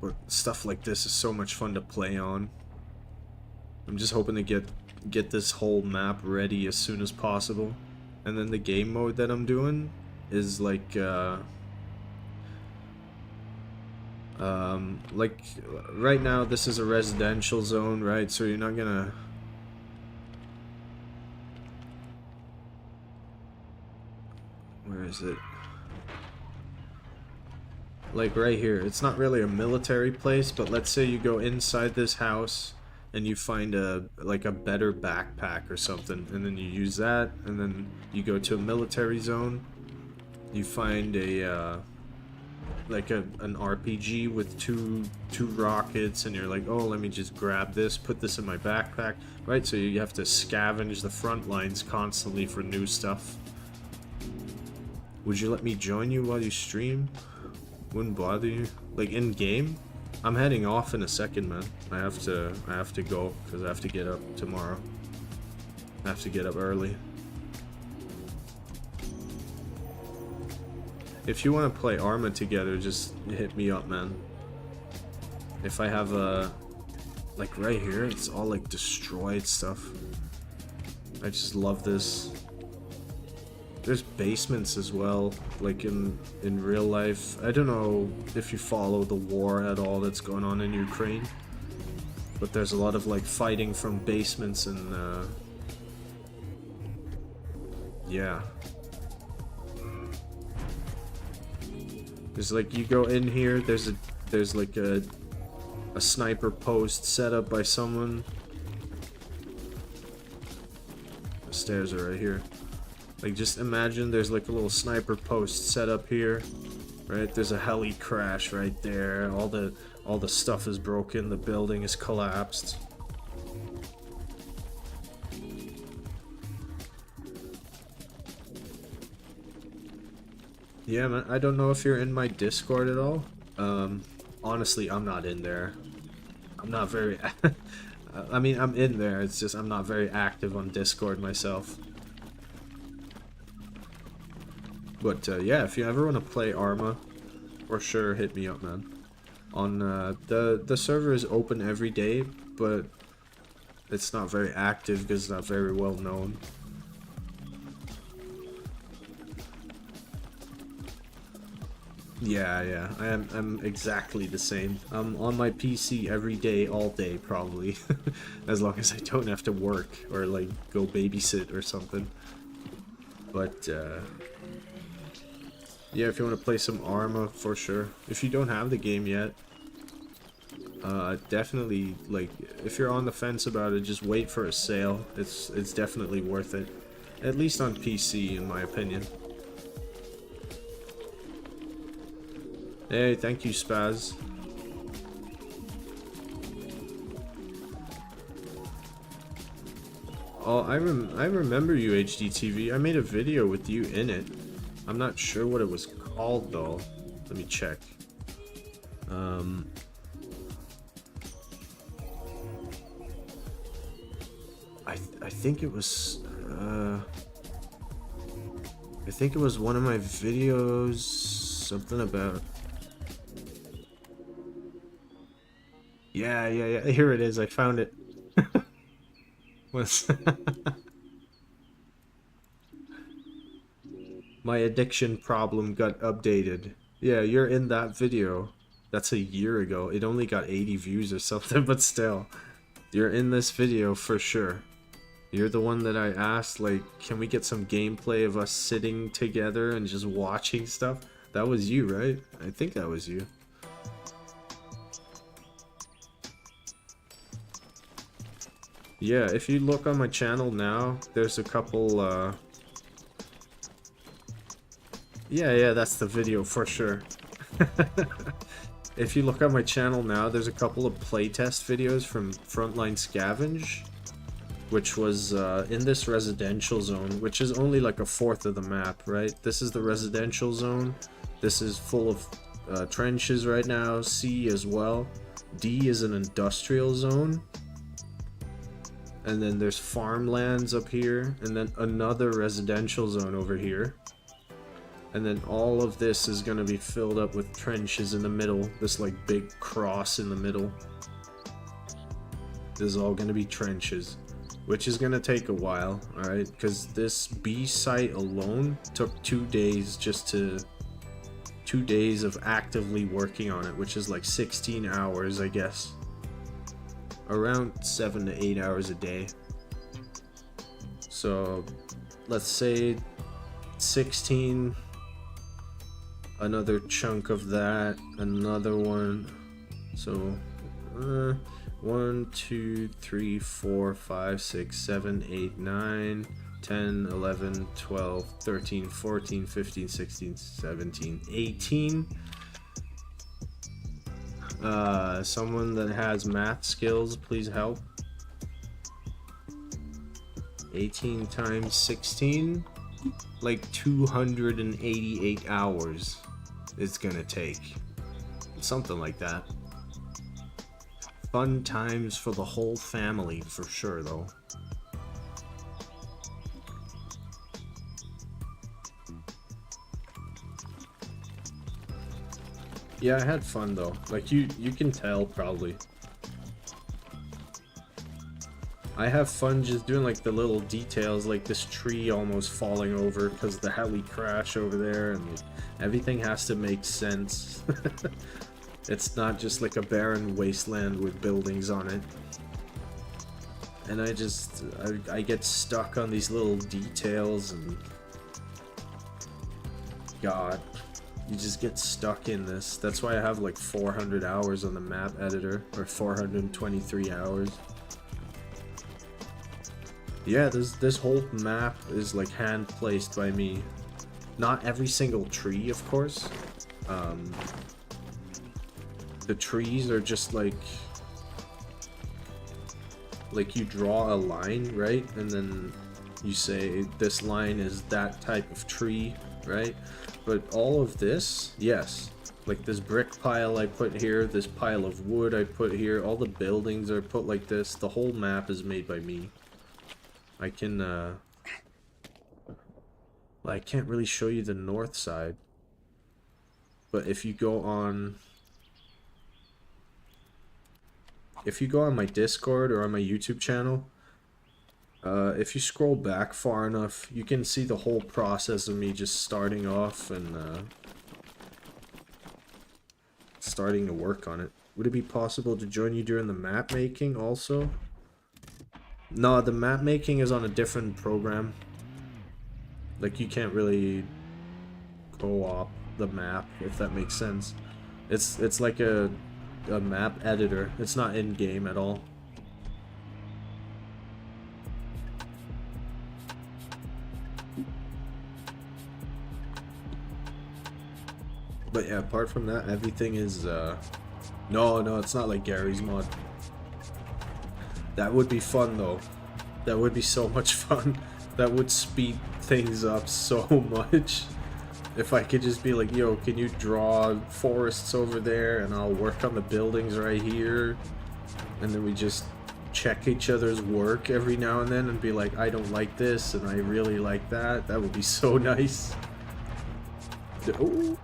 S1: But stuff like this is so much fun to play on. I'm just hoping to get this whole map ready as soon as possible. And then the game mode that I'm doing is like right now this is a residential zone, right? So you're not gonna where is it? Like right here, it's not really a military place, but let's say you go inside this house and you find a better backpack or something, and then you use that, and then you go to a military zone, you find a an RPG with two rockets, and you're like, oh, let me just grab this, put this in my backpack, right? So you have to scavenge the front lines constantly for new stuff. Would you let me join you while you stream? Wouldn't bother you? Like in game? I'm heading off in a second, man. I have to go because I have to get up tomorrow. I have to get up early. If you want to play Arma together, just hit me up, man. If I have a like right here, it's all like destroyed stuff. I just love this. There's basements as well, like in real life. I don't know if you follow the war at all that's going on in Ukraine, but there's a lot of like fighting from basements and yeah. There's like, you go in here, there's like a sniper post set up by someone. The stairs are right here. Like, just imagine there's like a little sniper post set up here, right? There's a heli crash right there. All the stuff is broken. The building is collapsed. Yeah, man. I don't know if you're in my Discord at all. Honestly, I'm not in there. I'm not very. I mean, I'm in there. It's just I'm not very active on Discord myself. But yeah, if you ever want to play Arma, for sure hit me up, man. On the server is open every day, but it's not very active because it's not very well known. Yeah, I'm exactly the same. I'm on my PC every day, all day, probably. As long as I don't have to work or, like, go babysit or something. But, yeah, if you want to play some Arma, for sure. If you don't have the game yet, definitely, like, if you're on the fence about it, just wait for a sale. It's definitely worth it. At least on PC, in my opinion. Hey, thank you, Spaz. Oh, I remember you, HDTV. I made a video with you in it. I'm not sure what it was called, though. Let me check. I think it was, I think it was one of my videos, something about... Yeah, here it is, I found it. My addiction problem got updated. Yeah, you're in that video. That's a year ago. It only got 80 views or something, but still. You're in this video for sure. You're the one that I asked, like, can we get some gameplay of us sitting together and just watching stuff? That was you, right? I think that was you. Yeah, if you look on my channel now, there's a couple, Yeah, that's the video for sure. If you look on my channel now, there's a couple of playtest videos from Frontline Scavenge, which was in this residential zone, which is only like a fourth of the map, right? This is the residential zone. This is full of trenches right now. C as well. D is an industrial zone. And then there's farmlands up here, and then another residential zone over here. And then all of this is going to be filled up with trenches in the middle. This like big cross in the middle. This is all going to be trenches, which is going to take a while, alright? Because this B site alone took 2 days just to... 2 days of actively working on it, which is like 16 hours, I guess. Around 7 to 8 hours a day. So, let's say 16... Another chunk of that, another one. So, 1, 2, 3, 4, 5, 6, 7, 8, 9, 10, 11, 12, 13, 14, 15, 16, 17, 18. Someone that has math skills, please help. 18 times 16, like 288 hours it's gonna take. Something like that. Fun times for the whole family, for sure, though. Yeah, I had fun, though. Like, you can tell, probably. I have fun just doing, like, the little details, like this tree almost falling over because of the heli crash over there, and like, everything has to make sense. It's not just like a barren wasteland with buildings on it. And I get stuck on these little details, and God, you just get stuck in this. That's why I have like 400 hours on the map editor, or 423 hours. Yeah, this whole map is like hand placed by me. Not every single tree, of course. The trees are just like you draw a line, right? And then you say this line is that type of tree, right? But all of this, yes, like this brick pile I put here, this pile of wood I put here, all the buildings are put like this. The whole map is made by me. I can, well, I can't really show you the north side, but if you go on my Discord or on my YouTube channel, if you scroll back far enough, you can see the whole process of me just starting off and starting to work on it. Would it be possible to join you during the map making also? No, the map making is on a different program. Like, you can't really co-op the map, if that makes sense. It's like a map editor. It's not in-game at all. But yeah, apart from that, everything is, no, it's not like Gary's mod. That would be fun, though. That would be so much fun. That would speed things up so much. If I could just be like, yo, can you draw forests over there, and I'll work on the buildings right here. And then we just check each other's work every now and then and be like, I don't like this, and I really like that. That would be so nice. Ooh.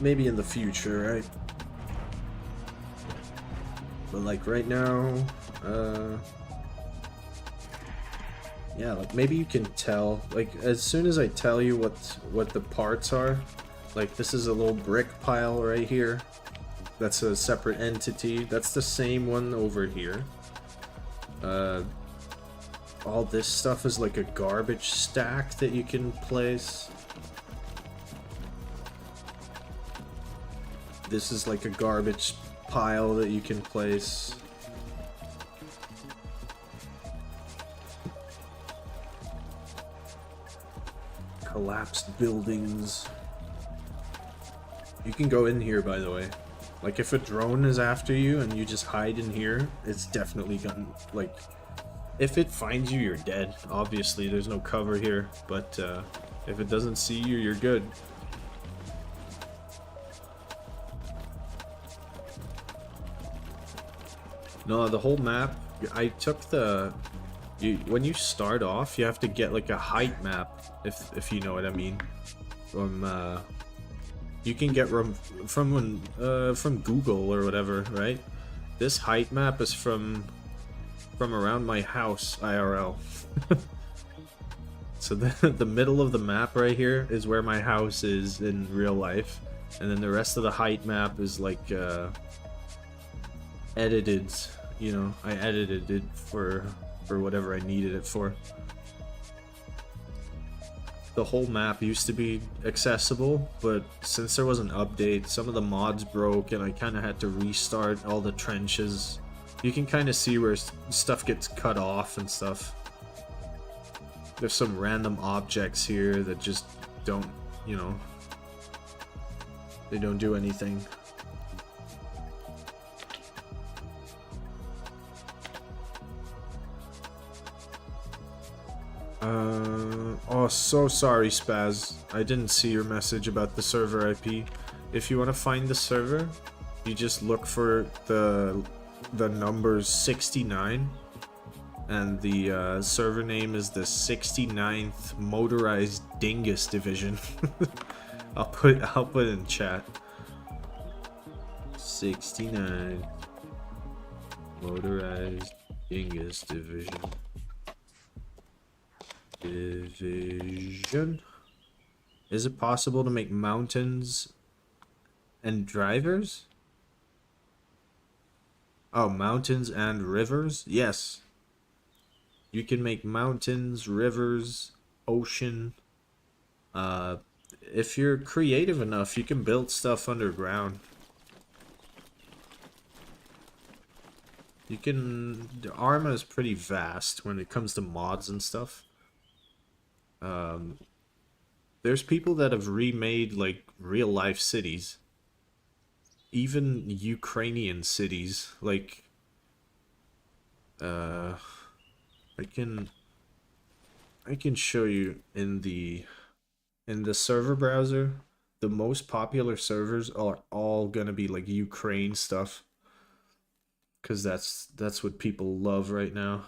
S1: Maybe in the future, right? But like right now, yeah, like maybe you can tell, like as soon as I tell you what the parts are, like this is a little brick pile right here. That's a separate entity. That's the same one over here. All this stuff is like a garbage stack that you can place. This is like a garbage pile that you can place. Collapsed buildings. You can go in here, by the way. Like if a drone is after you and you just hide in here, it's definitely gonna, like, if it finds you, you're dead. Obviously, there's no cover here, but if it doesn't see you, you're good. No, the whole map, I took the... when you start off, you have to get like a height map, if you know what I mean. From, you can get from Google or whatever, right? This height map is from around my house, IRL. So the middle of the map right here is where my house is in real life. And then the rest of the height map is like, edited, you know, I edited it for whatever I needed it for. The whole map used to be accessible, but since there was an update, some of the mods broke and I kind of had to restart all the trenches. You can kind of see where stuff gets cut off and stuff. There's some random objects here that just don't, you know, they don't do anything. Oh, so sorry, Spaz. I didn't see your message about the server IP. If you want to find the server, you just look for the numbers 69, and the server name is the 69th Motorized Dingus Division. I'll put it in chat. 69 Motorized Dingus Division. Is it possible to make mountains and drivers? Oh, mountains and rivers? Yes. You can make mountains, rivers, ocean. If you're creative enough, you can build stuff underground. You can... Arma is pretty vast when it comes to mods and stuff. There's people that have remade like real life cities, even Ukrainian cities. Like, I can show you in the server browser. The most popular servers are all gonna be like Ukraine stuff, because that's what people love right now.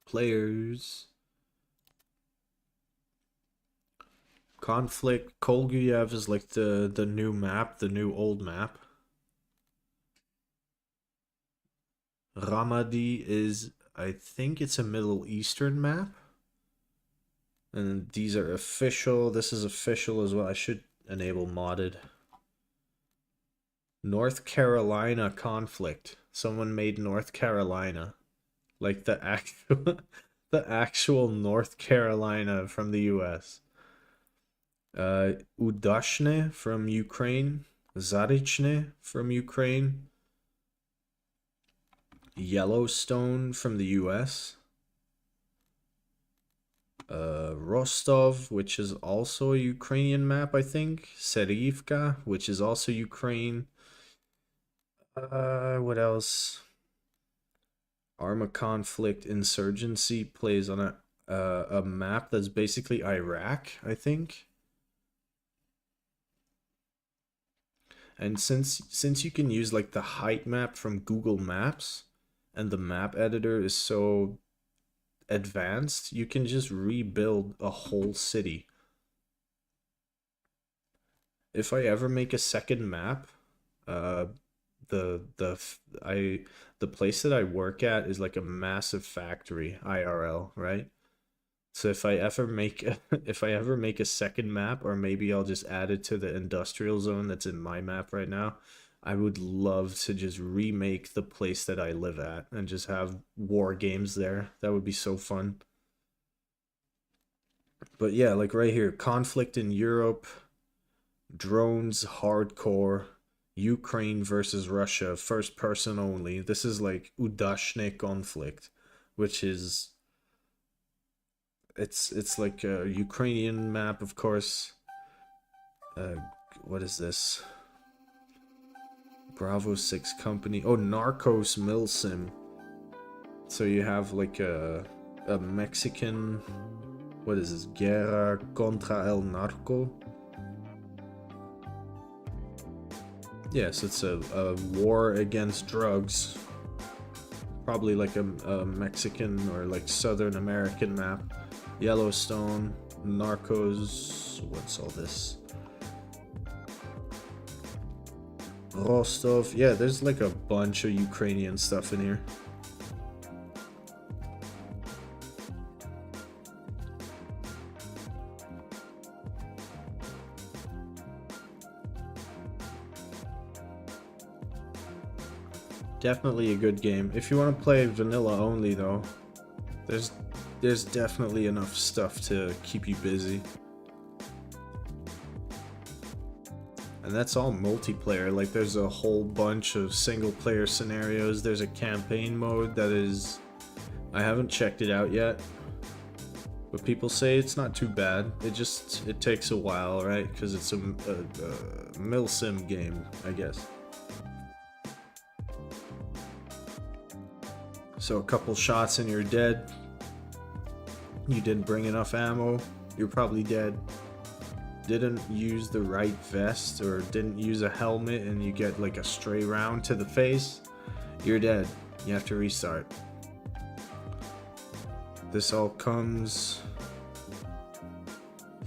S1: Players. Conflict. Kolguyev is like the new map, the new old map. Ramadi is I think it's a Middle Eastern map. And these are official. This is official as well. I should enable modded. North Carolina conflict. Someone made North Carolina. Like the actual the actual North Carolina from the US. Udashne from Ukraine. Zarichne from Ukraine. Yellowstone from the US. Rostov, which is also a Ukrainian map, I think. Serivka, which is also Ukraine. What else? Arma Conflict Insurgency plays on a map that's basically Iraq, I think. And since you can use like the height map from Google Maps, and the map editor is so advanced, you can just rebuild a whole city. If I ever make a second map, the place that I work at is like a massive factory IRL, right? So if I ever make a second map, or maybe I'll just add it to the industrial zone that's in my map right now, I would love to just remake the place that I live at and just have war games there. That would be so fun. But yeah, like right here, conflict in Europe, drones, hardcore, Ukraine versus Russia, first person only. This is like Udashne conflict, which is it's like a Ukrainian map, of course. What is this? Bravo 6 company. Oh, Narcos Milsim. So you have like a Mexican, what is this? Guerra contra el Narco. Yes, it's a war against drugs. Probably like a Mexican or like Southern American map. Yellowstone, Narcos, what's all this? Rostov. Yeah, there's like a bunch of Ukrainian stuff in here. Definitely a good game. If you want to play vanilla only though, there's definitely enough stuff to keep you busy. And that's all multiplayer. Like there's a whole bunch of single player scenarios. There's a campaign mode that is, I haven't checked it out yet, but people say it's not too bad. It takes a while, right? Because it's a milsim game, I guess. So a couple shots and you're dead. You didn't bring enough ammo, you're probably dead. Didn't use the right vest or didn't use a helmet and you get like a stray round to the face, you're dead. You have to restart. This all comes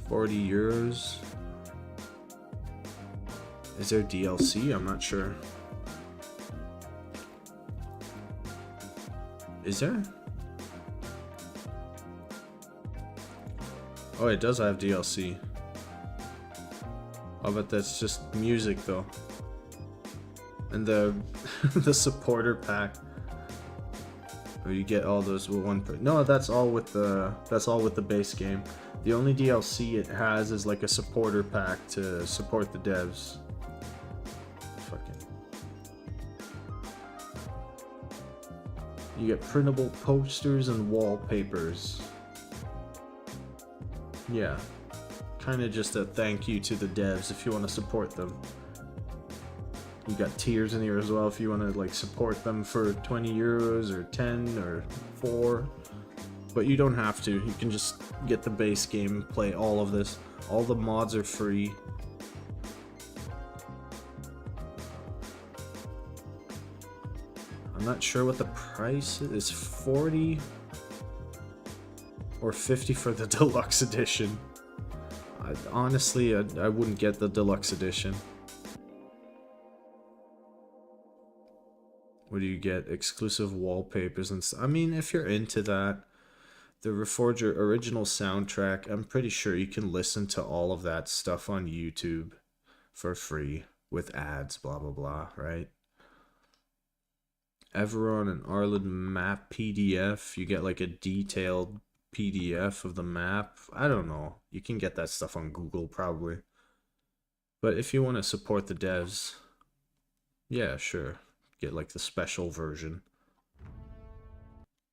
S1: 40 euros. Is there DLC? I'm not sure. Is there? Oh, it does have DLC. Oh, but that's just music though. And the the supporter pack, where you get all those with one. No, that's all with the base game. The only DLC it has is like a supporter pack to support the devs. Fucking. You get printable posters and wallpapers. Yeah. Kind of just a thank you to the devs if you want to support them. You got tiers in here as well if you want to like support them for 20 euros or 10 or 4. But you don't have to. You can just get the base game, play all of this. All the mods are free. I'm not sure what the price is. It's 40 or 50 for the deluxe edition. Honestly, I wouldn't get the deluxe edition. What do you get? Exclusive wallpapers and stuff. I mean, if you're into that, the Reforger original soundtrack, I'm pretty sure you can listen to all of that stuff on YouTube for free with ads, blah blah blah, right? Everon and Arlen map PDF, you get like a detailed PDF of the map. I don't know. You can get that stuff on Google probably. But if you want to support the devs, yeah, sure. Get like the special version.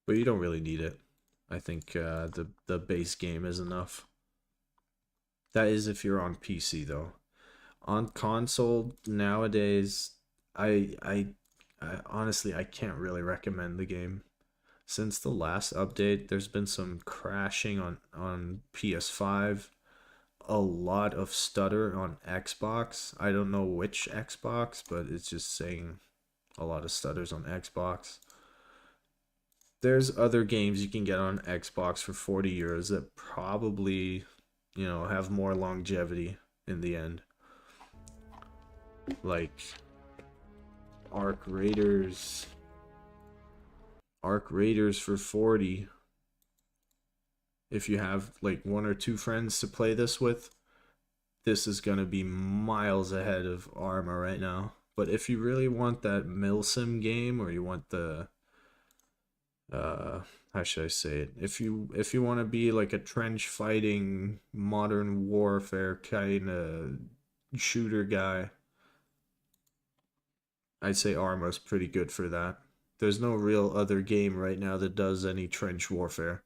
S1: But you don't really need it. I think the base game is enough. That is if you're on PC though. On console nowadays, I honestly I can't really recommend the game. Since the last update, there's been some crashing on PS5, a lot of stutter on Xbox. I don't know which Xbox, but it's just saying a lot of stutters on Xbox. There's other games you can get on Xbox for 40 euros that probably, you know, have more longevity in the end. Like Arc Raiders. Arc Raiders for 40. If you have like one or two friends to play this with, this is going to be miles ahead of Arma right now. But if you really want that milsim game, or you want the how should I say it? If you want to be like a trench fighting modern warfare kind of shooter guy, I'd say Arma's pretty good for that. There's no real other game right now that does any trench warfare.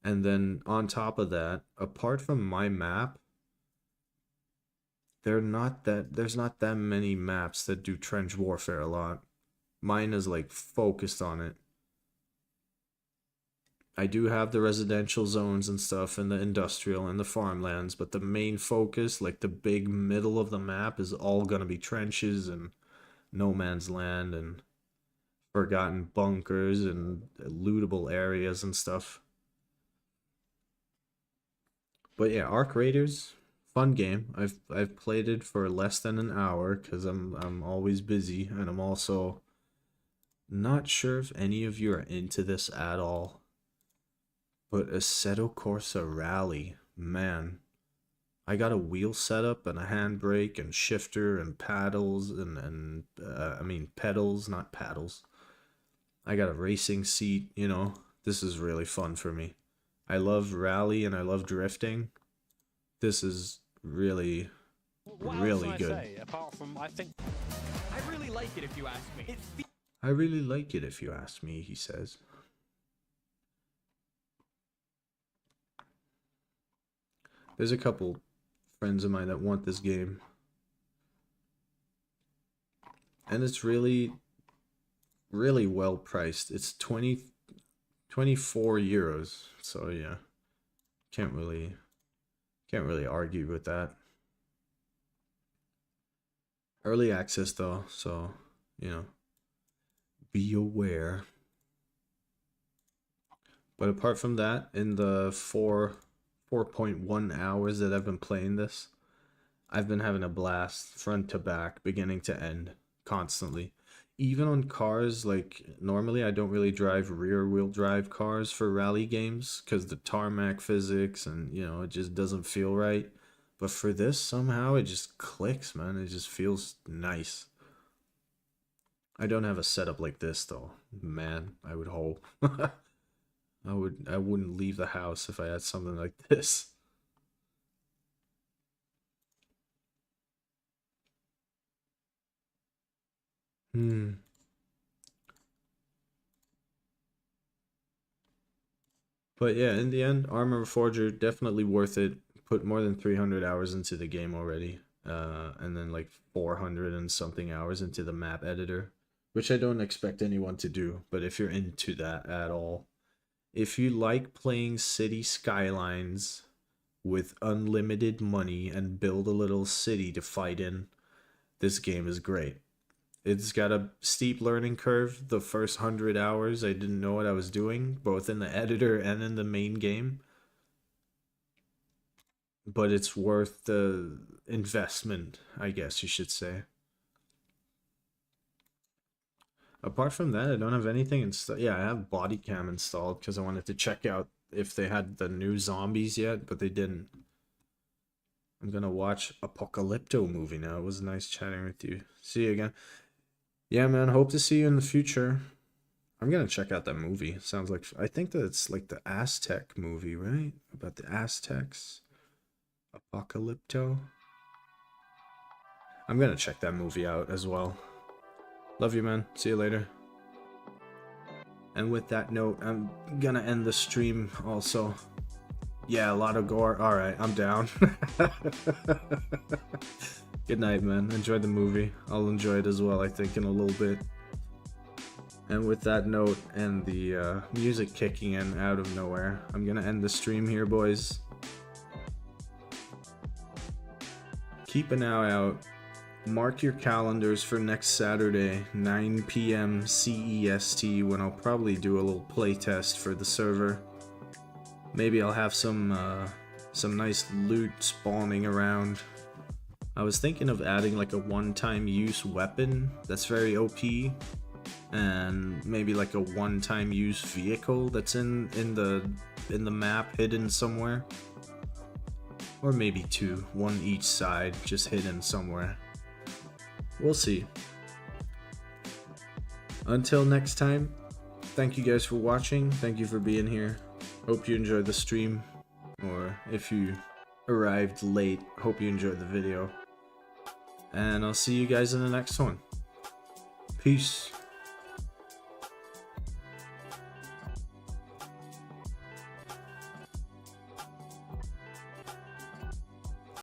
S1: And then on top of that, apart from my map, there's not that many maps that do trench warfare a lot. Mine is like focused on it. I do have the residential zones and stuff, and the industrial and the farmlands, but the main focus, like the big middle of the map, is all gonna be trenches and no man's land and forgotten bunkers and lootable areas and stuff. But yeah, Arc Raiders, fun game. I've played it for less than an hour because I'm always busy, and I'm also not sure if any of you are into this at all. But Assetto Corsa Rally, man. I got a wheel setup and a handbrake and shifter and paddles and I mean pedals, not paddles. I got a racing seat, you know. This is really fun for me. I love rally and I love drifting. This is really, really good.
S2: Apart from, I really like it if you ask me.
S1: I really like it if you ask me, he says. There's a couple friends of mine that want this game. And it's really, really well priced. It's 24 euros. So yeah. Can't really argue with that. Early access though, so you know, be aware. But apart from that, in the 4.1 hours that I've been playing this, I've been having a blast front to back, beginning to end, constantly. Even on cars, like normally I don't really drive rear wheel drive cars for rally games because the tarmac physics and you know it just doesn't feel right. But for this, somehow it just clicks, man. It just feels nice. I don't have a setup like this though, man. I would hope. I wouldn't leave the house if I had something like this. But yeah, in the end, Arma Reforger definitely worth it. Put more than 300 hours into the game already. And then like 400 and something hours into the map editor, which I don't expect anyone to do, but if you're into that at all, if you like playing city skylines with unlimited money and build a little city to fight in, this game is great. It's got a steep learning curve. The first 100 hours, I didn't know what I was doing, both in the editor and in the main game. But it's worth the investment, I guess you should say. Apart from that, I don't have anything installed. Yeah, I have body cam installed because I wanted to check out if they had the new zombies yet, but they didn't. I'm gonna watch Apocalypto movie now. It was nice chatting with you. See you again. Yeah, man, hope to see you in the future. I'm gonna check out that movie. Sounds like, I think that it's like the Aztec movie, right? About the Aztecs. Apocalypto. I'm gonna check that movie out as well. Love you, man. See you later. And with that note, I'm gonna end the stream also. Yeah, a lot of gore. Alright, I'm down. Good night, man. Enjoy the movie. I'll enjoy it as well, I think, in a little bit. And with that note and the music kicking in out of nowhere, I'm gonna end the stream here, boys. Keep an eye out. Mark your calendars for next Saturday, 9 p.m. CEST, when I'll probably do a little playtest for the server. Maybe I'll have some nice loot spawning around. I was thinking of adding like a one-time use weapon that's very OP, and maybe like a one-time use vehicle that's in the map hidden somewhere. Or maybe two, one each side, just hidden somewhere. We'll see. Until next time, thank you guys for watching. Thank you for being here. Hope you enjoyed the stream. Or if you arrived late, hope you enjoyed the video. And I'll see you guys in the next one. Peace.